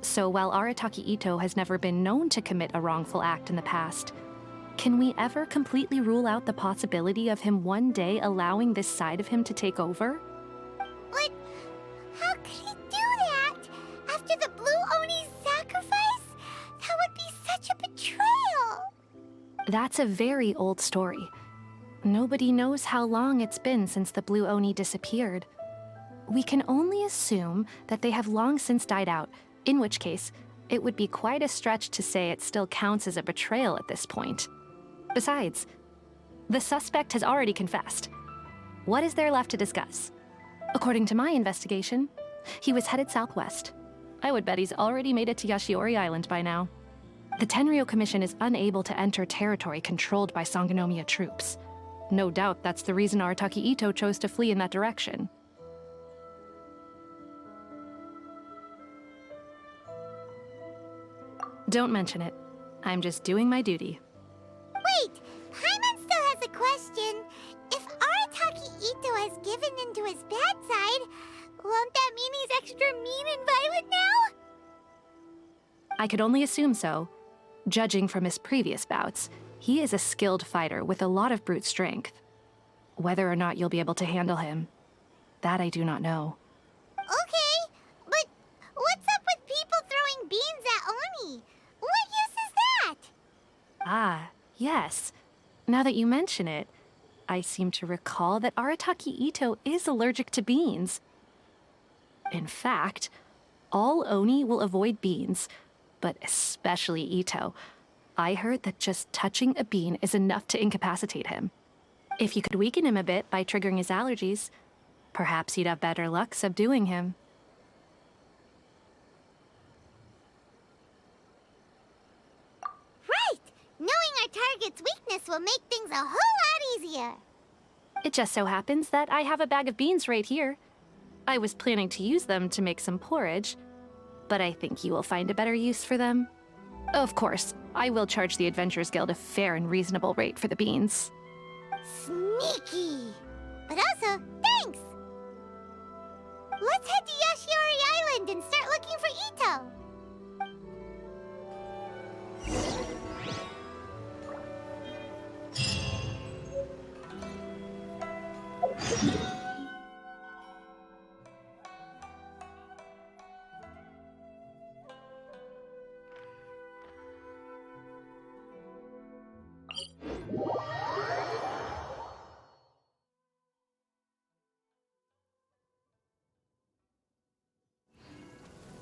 So while Arataki Itto has never been known to commit a wrongful act in the past, can we ever completely rule out the possibility of him one day allowing this side of him to take over? But how could he do that? After the blue Oni's sacrifice? That would be such a betrayal. That's a very old story. Nobody knows how long it's been since the Blue Oni disappeared. We can only assume that they have long since died out, in which case, it would be quite a stretch to say it still counts as a betrayal at this point. Besides, the suspect has already confessed. What is there left to discuss? According to my investigation, he was headed southwest. I would bet he's already made it to Yashiori Island by now. The Tenryou Commission is unable to enter territory controlled by Sangonomiya troops. No doubt that's the reason Arataki Itto chose to flee in that direction. Don't mention it. I'm just doing my duty. Wait, Paimon still has a question. If Arataki Itto has given in to his bad side, won't that mean he's extra mean and violent now? I could only assume so. Judging from his previous bouts, he is a skilled fighter with a lot of brute strength. Whether or not you'll be able to handle him, that I do not know. Okay, but what's up with people throwing beans at Oni? What use is that? Ah, yes. Now that you mention it, I seem to recall that Arataki Itto is allergic to beans. In fact, all Oni will avoid beans, but especially Itto. I heard that just touching a bean is enough to incapacitate him. If you could weaken him a bit by triggering his allergies, perhaps you'd have better luck subduing him. Right! Knowing our target's weakness will make things a whole lot easier. It just so happens that I have a bag of beans right here. I was planning to use them to make some porridge, but I think you will find a better use for them. Of course, I will charge the Adventurers Guild a fair and reasonable rate for the beans. Sneaky! But also, thanks! Let's head to Yashiori Island and start looking for Itto.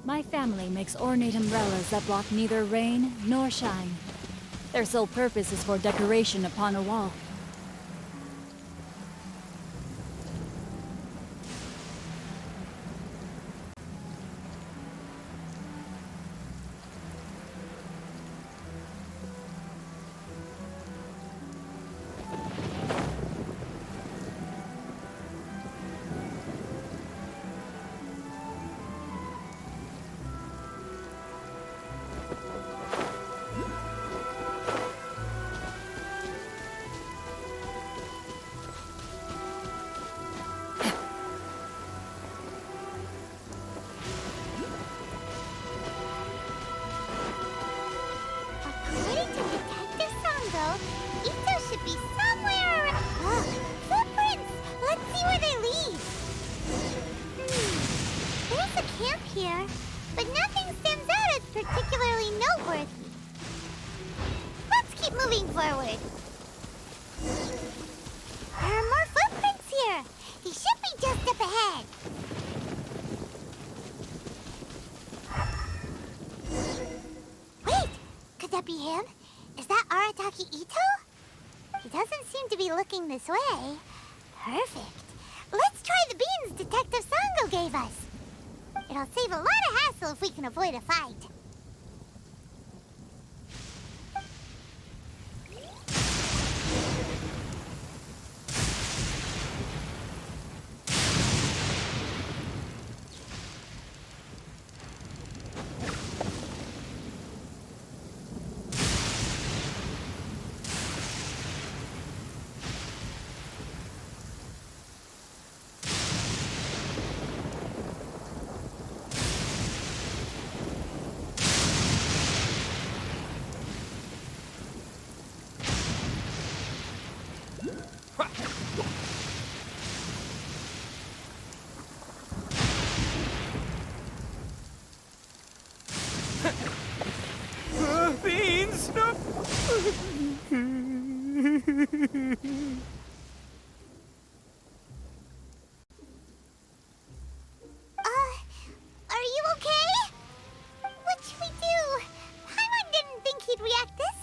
My family makes ornate umbrellas that block neither rain nor shine. Their sole purpose is for decoration upon a wall. here, but nothing stands out as particularly noteworthy. Let's keep moving forward. There are more footprints here. He should be just up ahead. Wait! Could that be him? Is that Arataki Ito? He doesn't seem to be looking this way. Perfect. Let's try the beans Detective Sango gave us. It'll save a lot of hassle if we can avoid a fight. Beans! No! Are you okay? What should we do? Paimon didn't think he'd react this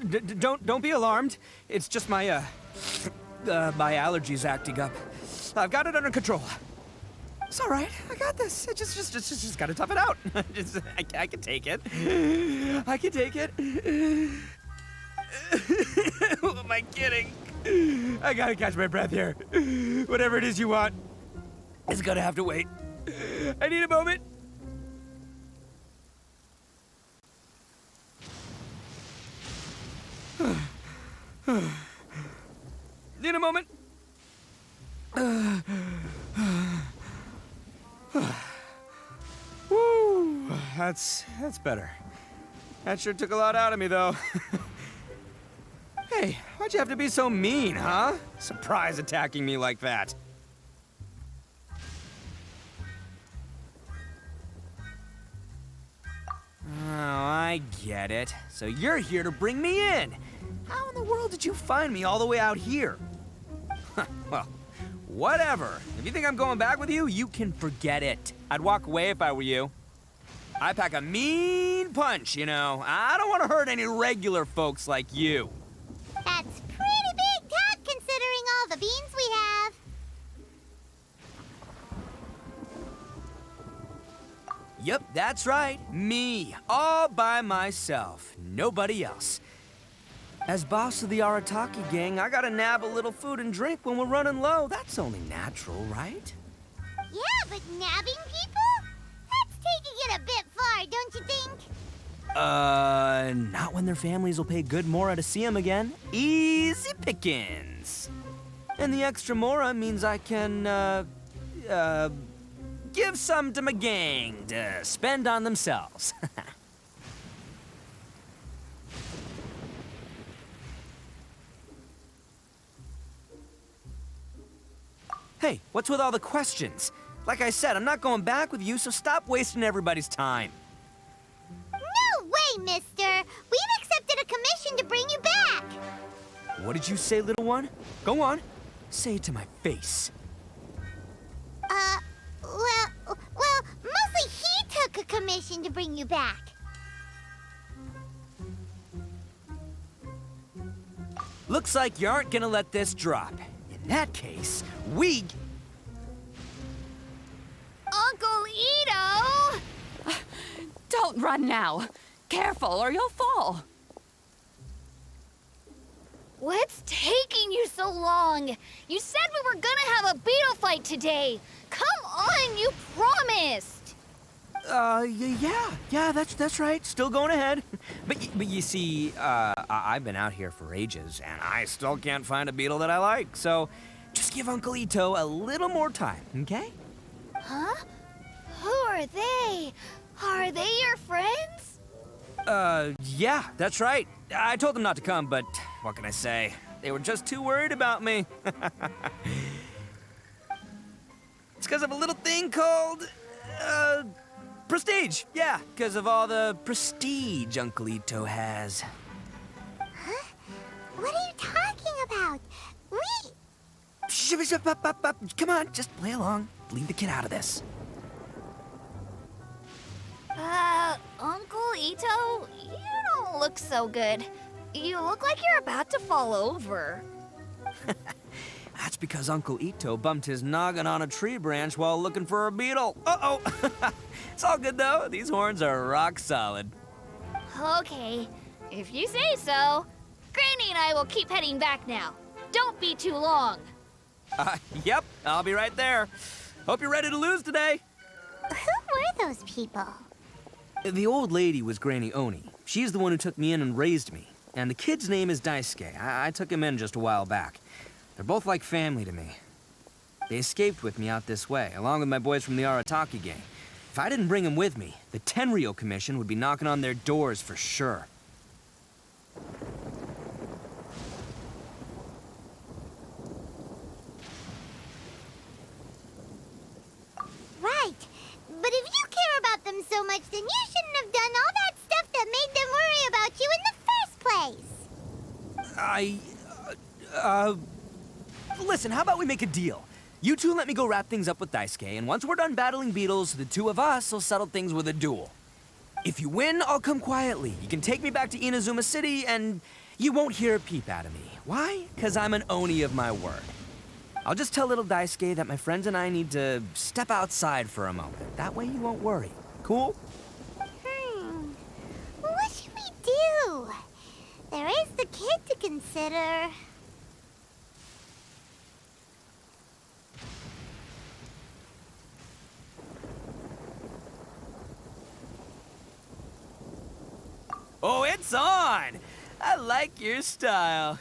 badly. Don't be alarmed. It's just my my allergies acting up. I've got it under control. It's all right. I got this. I just gotta tough it out. I can take it. I can take it. Who am I kidding? I gotta catch my breath here. Whatever it is you want, it's gonna have to wait. I need a moment. Need a moment. Woo, that's better. That sure took a lot out of me, though. Hey, why'd you have to be so mean, huh? Surprise attacking me like that. Oh, I get it. So you're here to bring me in. How in the world did you find me all the way out here? Well, whatever. If you think I'm going back with you, you can forget it. I'd walk away if I were you. I pack a mean punch, you know. I don't want to hurt any regular folks like you. That's pretty big talk considering all the beans we have. Yep, that's right. Me, all by myself. Nobody else. As boss of the Arataki gang, I gotta nab a little food and drink when we're running low. That's only natural, right? Yeah, but nabbing people? That's taking it a bit far, don't you think? Not when their families will pay good mora to see them again. Easy pickings. And the extra mora means I can, give some to my gang to spend on themselves. Hey, what's with all the questions? Like I said, I'm not going back with you, so stop wasting everybody's time. No way, mister! We've accepted a commission to bring you back! What did you say, little one? Go on. Say it to my face. Well, mostly he took a commission to bring you back. Looks like you aren't gonna let this drop. In that case, we... Uncle Ito! Don't run now. Careful or you'll fall. What's taking you so long? You said we were gonna have a beetle fight today. Come on, you promised. Yeah, that's right. Still going ahead. But you see, I've been out here for ages, and I still can't find a beetle that I like. So, just give Uncle Ito a little more time, okay? Huh? Who are they? Are they your friends? Yeah, that's right. I told them not to come, but what can I say? They were just too worried about me. It's because of a little thing called, prestige. Yeah, because of all the prestige Uncle Ito has. Huh? What are you talking about? Come on, just play along. Leave the kid out of this. Uncle Ito, you don't look so good. You look like you're about to fall over. That's because Uncle Ito bumped his noggin on a tree branch while looking for a beetle. Uh-oh. It's all good, though. These horns are rock solid. Okay, if you say so. Granny and I will keep heading back now. Don't be too long. Yep, I'll be right there. Hope you're ready to lose today. Who were those people? The old lady was Granny Oni. She's the one who took me in and raised me. And the kid's name is Daisuke. I took him in just a while back. They're both like family to me. They escaped with me out this way, along with my boys from the Arataki gang. If I didn't bring them with me, the Tenryou Commission would be knocking on their doors for sure. Right. But if you care about them so much, then you shouldn't have done all that stuff that made them worry about you in the first place. Listen, how about we make a deal? You two let me go wrap things up with Daisuke, and once we're done battling beetles, the two of us will settle things with a duel. If you win, I'll come quietly. You can take me back to Inazuma City, and you won't hear a peep out of me. Why? Because I'm an Oni of my word. I'll just tell little Daisuke that my friends and I need to step outside for a moment. That way you won't worry. Cool? What should we do? There is the kid to consider. Oh, it's on! I like your style.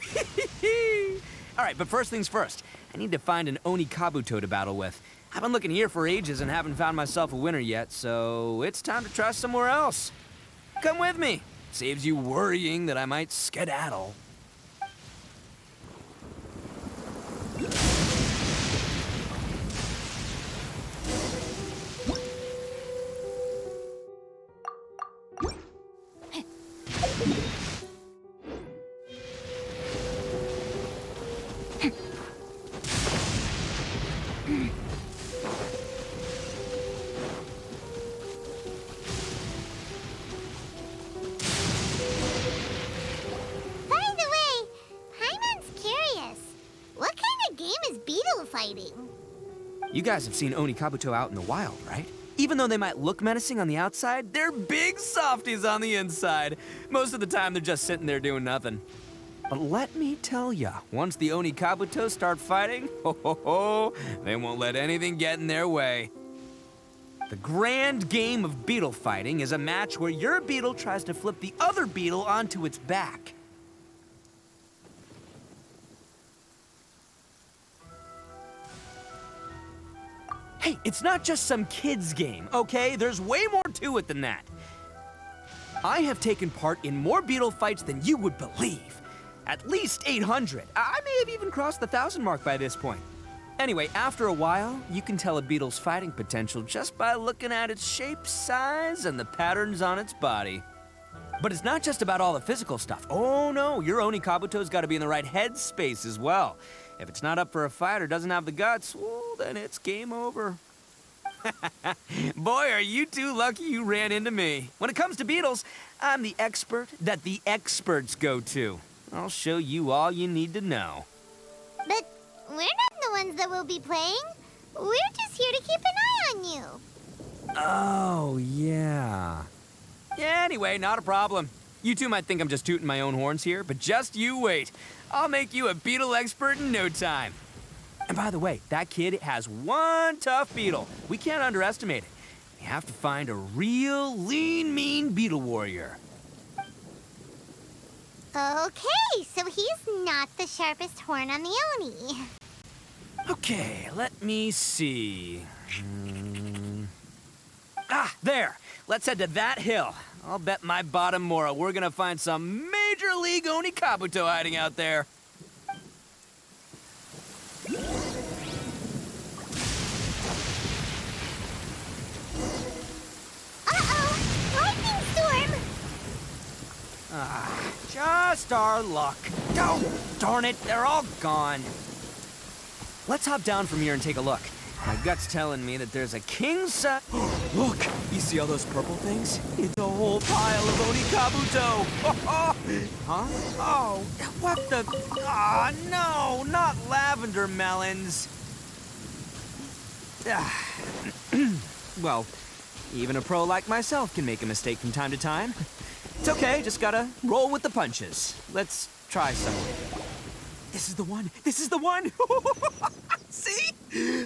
All right, but first things first. I need to find an Oni Kabuto to battle with. I've been looking here for ages and haven't found myself a winner yet, so it's time to try somewhere else. Come with me. Saves you worrying that I might skedaddle. You guys have seen Oni Kabuto out in the wild, right? Even though they might look menacing on the outside, they're big softies on the inside. Most of the time, they're just sitting there doing nothing. But let me tell ya, once the Oni Kabuto start fighting, they won't let anything get in their way. The grand game of beetle fighting is a match where your beetle tries to flip the other beetle onto its back. Hey, it's not just some kid's game, okay? There's way more to it than that. I have taken part in more beetle fights than you would believe. At least 800. I may have even crossed the 1,000 mark by this point. Anyway, after a while, you can tell a beetle's fighting potential just by looking at its shape, size, and the patterns on its body. But it's not just about all the physical stuff. Oh no, your Oni Kabuto's gotta be in the right headspace as well. If it's not up for a fight or doesn't have the guts, well, then it's game over. Boy, are you two lucky you ran into me. When it comes to beetles, I'm the expert that the experts go to. I'll show you all you need to know. But we're not the ones that will be playing. We're just here to keep an eye on you. Oh, yeah. Yeah, anyway, not a problem. You two might think I'm just tooting my own horns here, but just you wait. I'll make you a beetle expert in no time. And by the way, that kid has one tough beetle. We can't underestimate it. We have to find a real lean, mean beetle warrior. Okay, so he's not the sharpest horn on the Oni. Okay, let me see. Ah, there. Let's head to that hill. I'll bet my bottom moral we're gonna find some major league Oni Kabuto hiding out there. Just our luck. Oh, darn it, they're all gone. Let's hop down from here and take a look. My gut's telling me that there's a king size. Look, you see all those purple things? It's a whole pile of Onikabuto. Huh? Oh, what the? Ah, no, not lavender melons. Well, even a pro like myself can make a mistake from time to time. It's okay, just gotta roll with the punches. Let's try some. This is the one. This is the one. See?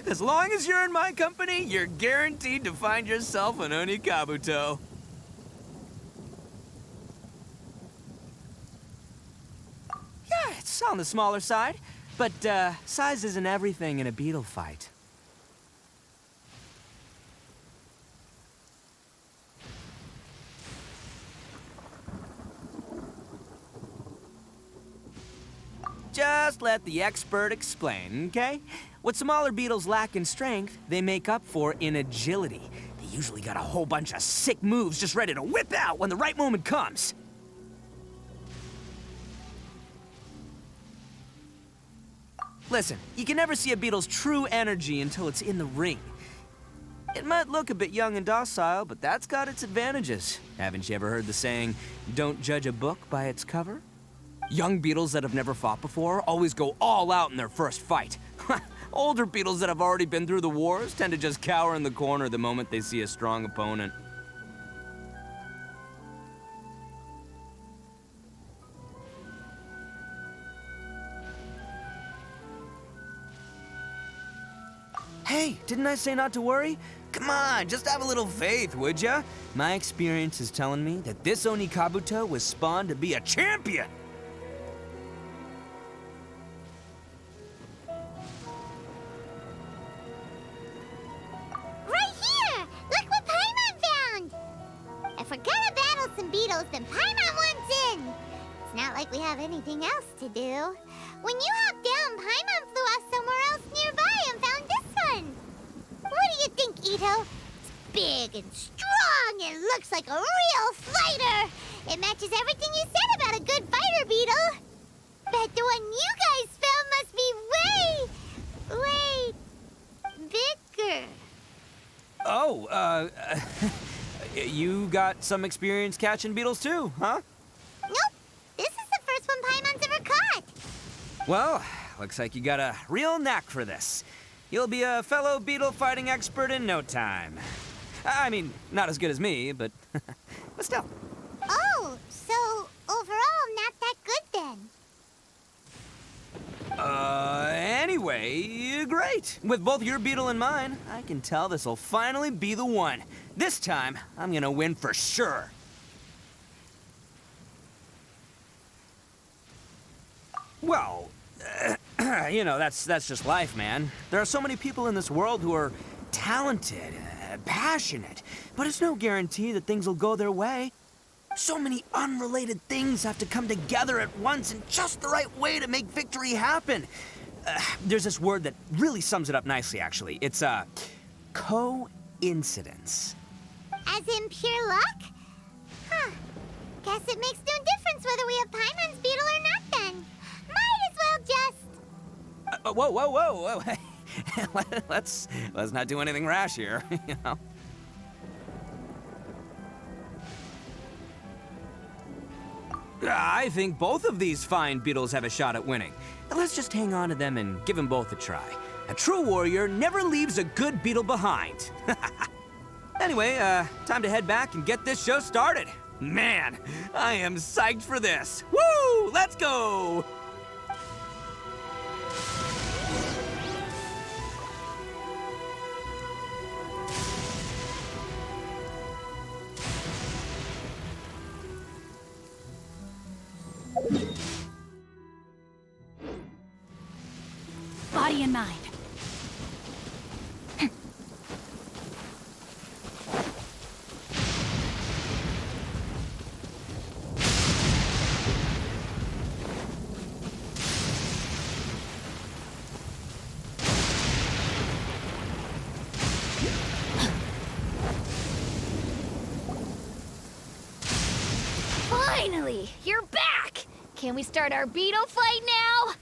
As long as you're in my company, you're guaranteed to find yourself an Onikabuto. Yeah, it's on the smaller side, but size isn't everything in a beetle fight. Just let the expert explain, okay? What smaller beetles lack in strength, they make up for in agility. They usually got a whole bunch of sick moves just ready to whip out when the right moment comes. Listen, you can never see a beetle's true energy until it's in the ring. It might look a bit young and docile, but that's got its advantages. Haven't you ever heard the saying, don't judge a book by its cover? Young beetles that have never fought before always go all out in their first fight. Older beetles that have already been through the wars tend to just cower in the corner the moment they see a strong opponent. Hey, didn't I say not to worry? Come on, just have a little faith, would ya? My experience is telling me that this Onikabuto was spawned to be a champion! Then Paimon wants in! It's not like we have anything else to do. When you hopped down, Paimon flew off somewhere else nearby and found this one. What do you think, Ito? It's big and strong and looks like a real fighter. It matches everything you said about a good fighter, Beetle. Bet the one you guys found must be way bigger. Oh, you got some experience catching beetles too, huh? Nope. This is the first one Paimon's ever caught. Well, looks like you got a real knack for this. You'll be a fellow beetle fighting expert in no time. I mean, not as good as me, but still. Oh, so overall not that good then. Anyway, great. With both your beetle and mine, I can tell this'll finally be the one. This time, I'm gonna win for sure. Well, you know, that's just life, man. There are so many people in this world who are talented, passionate, but it's no guarantee that things will go their way. So many unrelated things have to come together at once in just the right way to make victory happen. There's this word that really sums it up nicely, actually. It's, coincidence. As in pure luck? Huh. Guess it makes no difference whether we have Paimon's beetle or not then. Might as well just... Whoa. let's not do anything rash here, you know? I think both of these fine beetles have a shot at winning. Let's just hang on to them and give them both a try. A true warrior never leaves a good beetle behind. Anyway, time to head back and get this show started. Man, I am psyched for this. Woo! Let's go! Body and mind. Finally! You're back! Can we start our beetle fight now?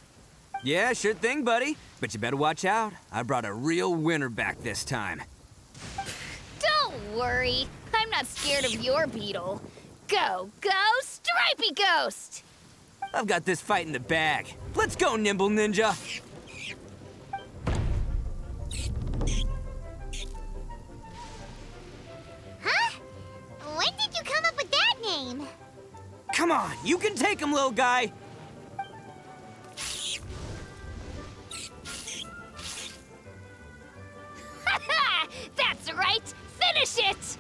Yeah, sure thing, buddy. But you better watch out. I brought a real winner back this time. Don't worry. I'm not scared of your beetle. Go, Stripey Ghost! I've got this fight in the bag. Let's go, Nimble Ninja! Huh? When did you come up with that name? Come on, you can take him, little guy! That's right! Finish it!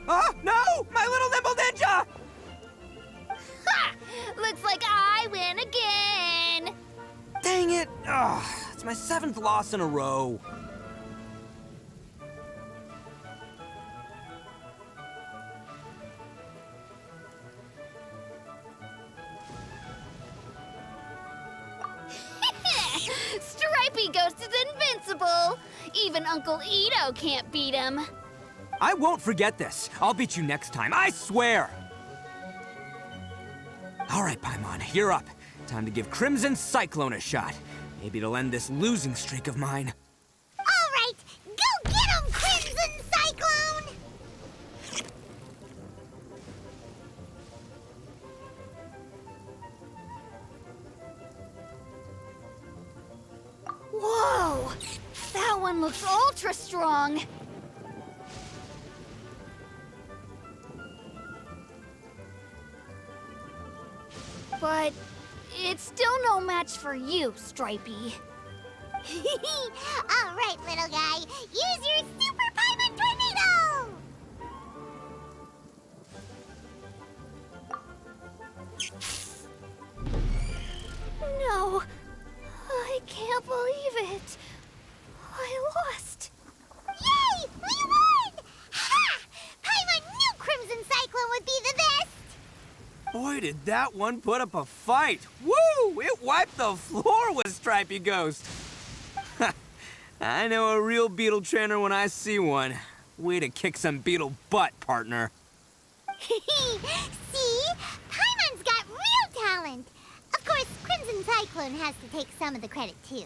Oh, no! My little Nimble Ninja! Ha! Looks like I win again! Dang it! Ugh, it's my 7th loss in a row. Stripey Ghost is invincible! Even Uncle Ito can't beat him. I won't forget this. I'll beat you next time, I swear! All right, Paimon, you're up. Time to give Crimson Cyclone a shot. Maybe it'll end this losing streak of mine. All right, go get him, Crimson Cyclone! Whoa! That one looks ultra strong! But it's still no match for you, Stripey. All right, little guy, use your Super Paimon Tornado! No, I can't believe it. I lost. Yay! We won! Ha! Paimon knew Crimson Cyclone would be the best! Boy, did that one put up a fight. Woo! It wiped the floor with Stripey Ghost. I know a real beetle trainer when I see one. Way to kick some beetle butt, partner. See? Paimon's got real talent! Of course, Crimson Cyclone has to take some of the credit, too.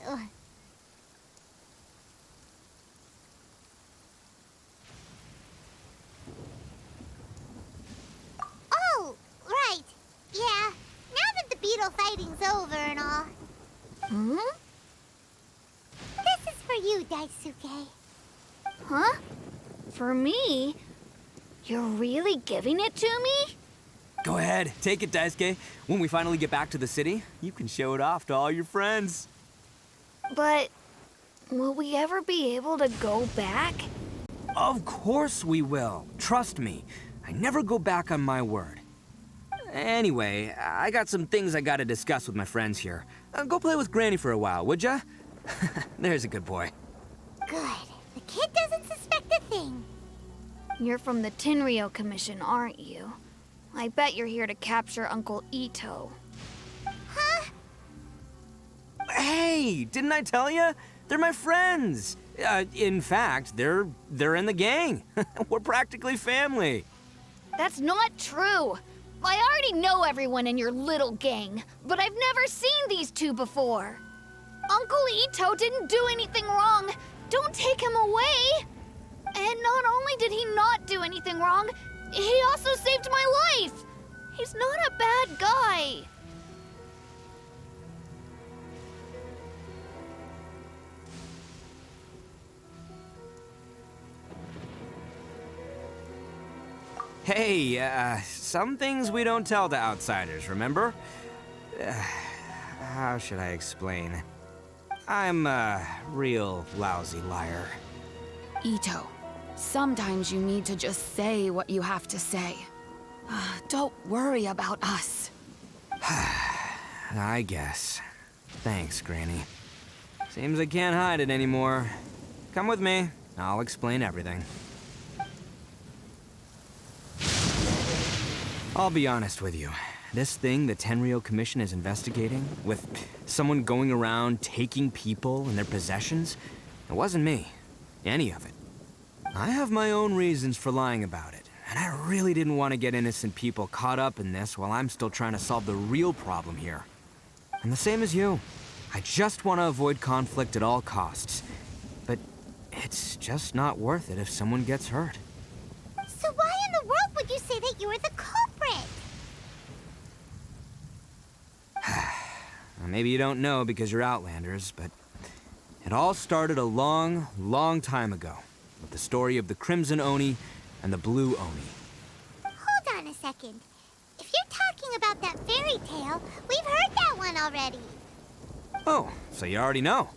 Oh, right. Yeah, now that the beetle fighting's over and all. Hmm? This is for you, Daisuke. Huh? For me? You're really giving it to me? Go ahead, take it, Daisuke. When we finally get back to the city, you can show it off to all your friends. But will we ever be able to go back? Of course we will. Trust me. I never go back on my word. Anyway, I got some things I gotta discuss with my friends here. Go play with Granny for a while, would ya? There's a good boy. Good. The kid doesn't suspect a thing. You're from the Tenryou Commission, aren't you? I bet you're here to capture Uncle Ito. Huh? Hey, didn't I tell you? They're my friends. In fact, they're in the gang. We're practically family. That's not true. I already know everyone in your little gang, but I've never seen these two before. Uncle Ito didn't do anything wrong. Don't take him away. And not only did he not do anything wrong, he also saved my life. He's not a bad guy. Hey, some things we don't tell to outsiders, remember? How should I explain? I'm a real lousy liar. Ito, sometimes you need to just say what you have to say. Don't worry about us. I guess. Thanks, Granny. Seems I can't hide it anymore. Come with me. I'll explain everything. I'll be honest with you. This thing the Tenryou Commission is investigating, with someone going around taking people and their possessions, it wasn't me. Any of it. I have my own reasons for lying about it, and I really didn't want to get innocent people caught up in this while I'm still trying to solve the real problem here. I'm the same as you. I just want to avoid conflict at all costs. But it's just not worth it if someone gets hurt. So why in the world would you say that you were the culprit? Maybe you don't know because you're Outlanders, but it all started a long, long time ago with the story of the Crimson Oni and the Blue Oni. Hold on a second. If you're talking about that fairy tale, we've heard that one already. Oh, so you already know.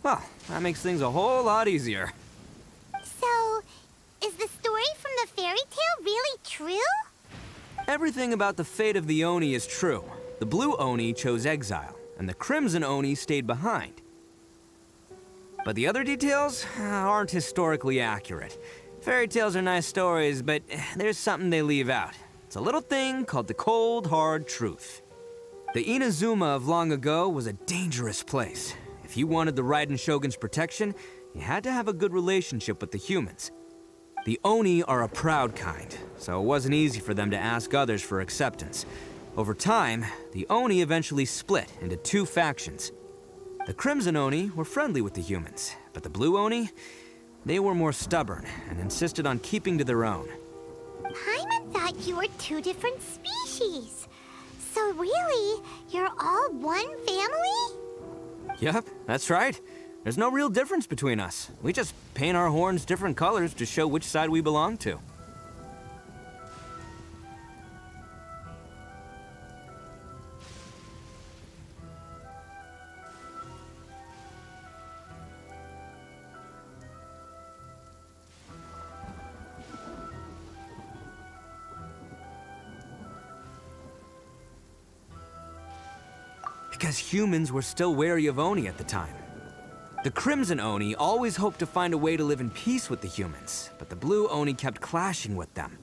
Well, that makes things a whole lot easier. So, is the story from the fairy tale really true? Everything about the fate of the Oni is true. The Blue Oni chose exile, and the Crimson Oni stayed behind. But the other details aren't historically accurate. Fairy tales are nice stories, but there's something they leave out. It's a little thing called the cold, hard truth. The Inazuma of long ago was a dangerous place. If you wanted the Raiden Shogun's protection, you had to have a good relationship with the humans. The Oni are a proud kind, so it wasn't easy for them to ask others for acceptance. Over time, the Oni eventually split into two factions. The Crimson Oni were friendly with the humans, but the Blue Oni, they were more stubborn and insisted on keeping to their own. Paimon thought you were two different species. So really, you're all one family? Yep, that's right. There's no real difference between us. We just paint our horns different colors to show which side we belong to. Because humans were still wary of Oni at the time. The Crimson Oni always hoped to find a way to live in peace with the humans, but the Blue Oni kept clashing with them.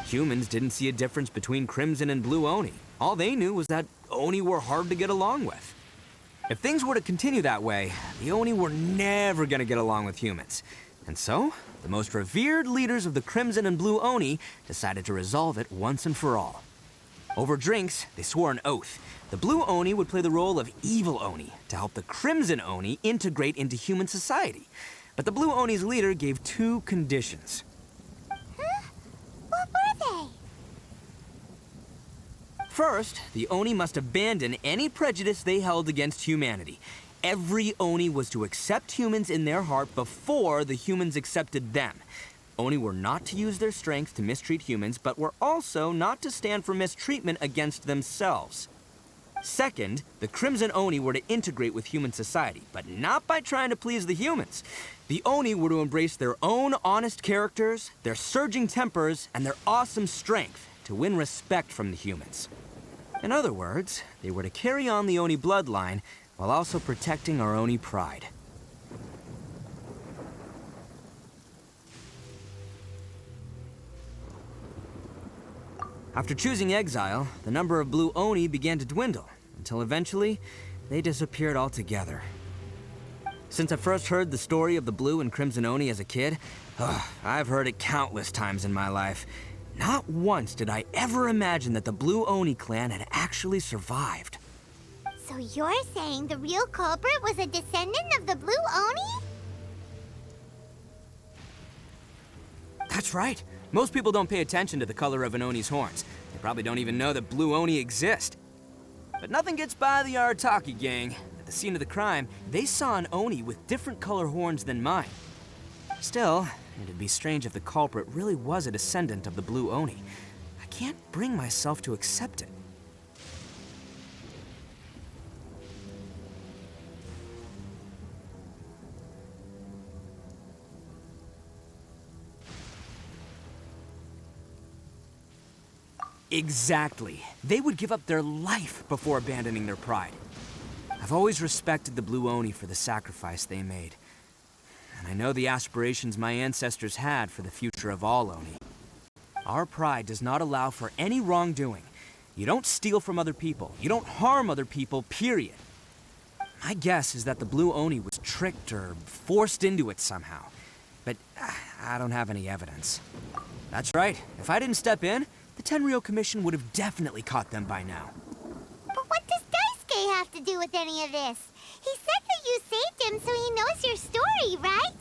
Humans didn't see a difference between Crimson and Blue Oni. All they knew was that Oni were hard to get along with. If things were to continue that way, the Oni were never gonna get along with humans. And so, the most revered leaders of the Crimson and Blue Oni decided to resolve it once and for all. Over drinks, they swore an oath. The Blue Oni would play the role of evil Oni to help the Crimson Oni integrate into human society. But the Blue Oni's leader gave two conditions. Huh? What were they? First, the Oni must abandon any prejudice they held against humanity. Every Oni was to accept humans in their heart before the humans accepted them. Oni were not to use their strength to mistreat humans, but were also not to stand for mistreatment against themselves. Second, the Crimson Oni were to integrate with human society, but not by trying to please the humans. The Oni were to embrace their own honest characters, their surging tempers, and their awesome strength to win respect from the humans. In other words, they were to carry on the Oni bloodline while also protecting our Oni pride. After choosing exile, the number of Blue Oni began to dwindle, until eventually, they disappeared altogether. Since I first heard the story of the Blue and Crimson Oni as a kid, I've heard it countless times in my life. Not once did I ever imagine that the Blue Oni clan had actually survived. So you're saying the real culprit was a descendant of the Blue Oni? That's right. Most people don't pay attention to the color of an Oni's horns. They probably don't even know that Blue Oni exist. But nothing gets by the Arataki gang. At the scene of the crime, they saw an Oni with different color horns than mine. Still, it'd be strange if the culprit really was a descendant of the Blue Oni. I can't bring myself to accept it. Exactly. They would give up their life before abandoning their pride. I've always respected the Blue Oni for the sacrifice they made. And I know the aspirations my ancestors had for the future of all Oni. Our pride does not allow for any wrongdoing. You don't steal from other people. You don't harm other people, period. My guess is that the Blue Oni was tricked or forced into it somehow. But I don't have any evidence. That's right. If I didn't step in, the Tenryou Commission would have definitely caught them by now. But what does Daisuke have to do with any of this? He said that you saved him so he knows your story, right?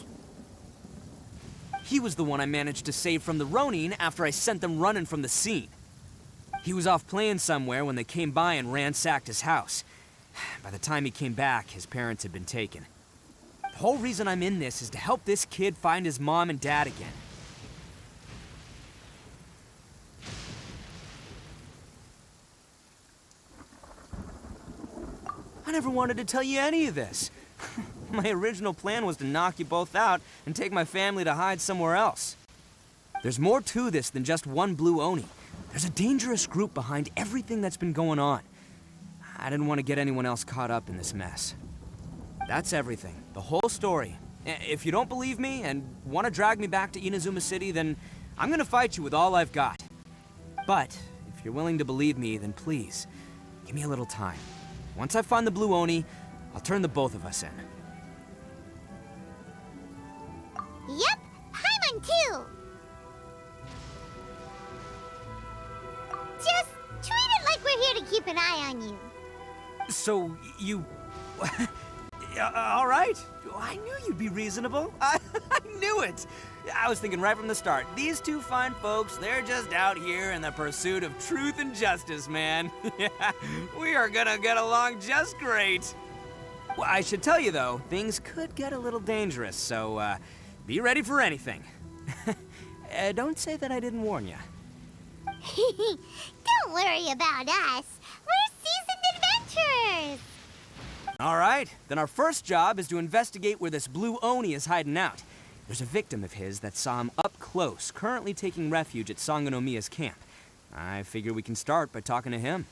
He was the one I managed to save from the Ronin after I sent them running from the scene. He was off playing somewhere when they came by and ransacked his house. By the time he came back, his parents had been taken. The whole reason I'm in this is to help this kid find his mom and dad again. I never wanted to tell you any of this. My original plan was to knock you both out and take my family to hide somewhere else. There's more to this than just one Blue Oni. There's a dangerous group behind everything that's been going on. I didn't want to get anyone else caught up in this mess. That's everything. The whole story. If you don't believe me and want to drag me back to Inazuma City, then I'm gonna fight you with all I've got. But if you're willing to believe me, then please, give me a little time. Once I find the Blue Oni, I'll turn the both of us in. Yep, Paimon too! Just treat it like we're here to keep an eye on you. So, you... all right. I knew you'd be reasonable. I knew it. I was thinking right from the start, these two fine folks, they're just out here in the pursuit of truth and justice, man. We are gonna get along just great. Well, I should tell you, though, things could get a little dangerous, so be ready for anything. Don't say that I didn't warn you. Don't worry about us. We're seasoned adventurers. All right, then our first job is to investigate where this Blue Oni is hiding out. There's a victim of his that saw him up close, currently taking refuge at Sangonomiya's camp. I figure we can start by talking to him.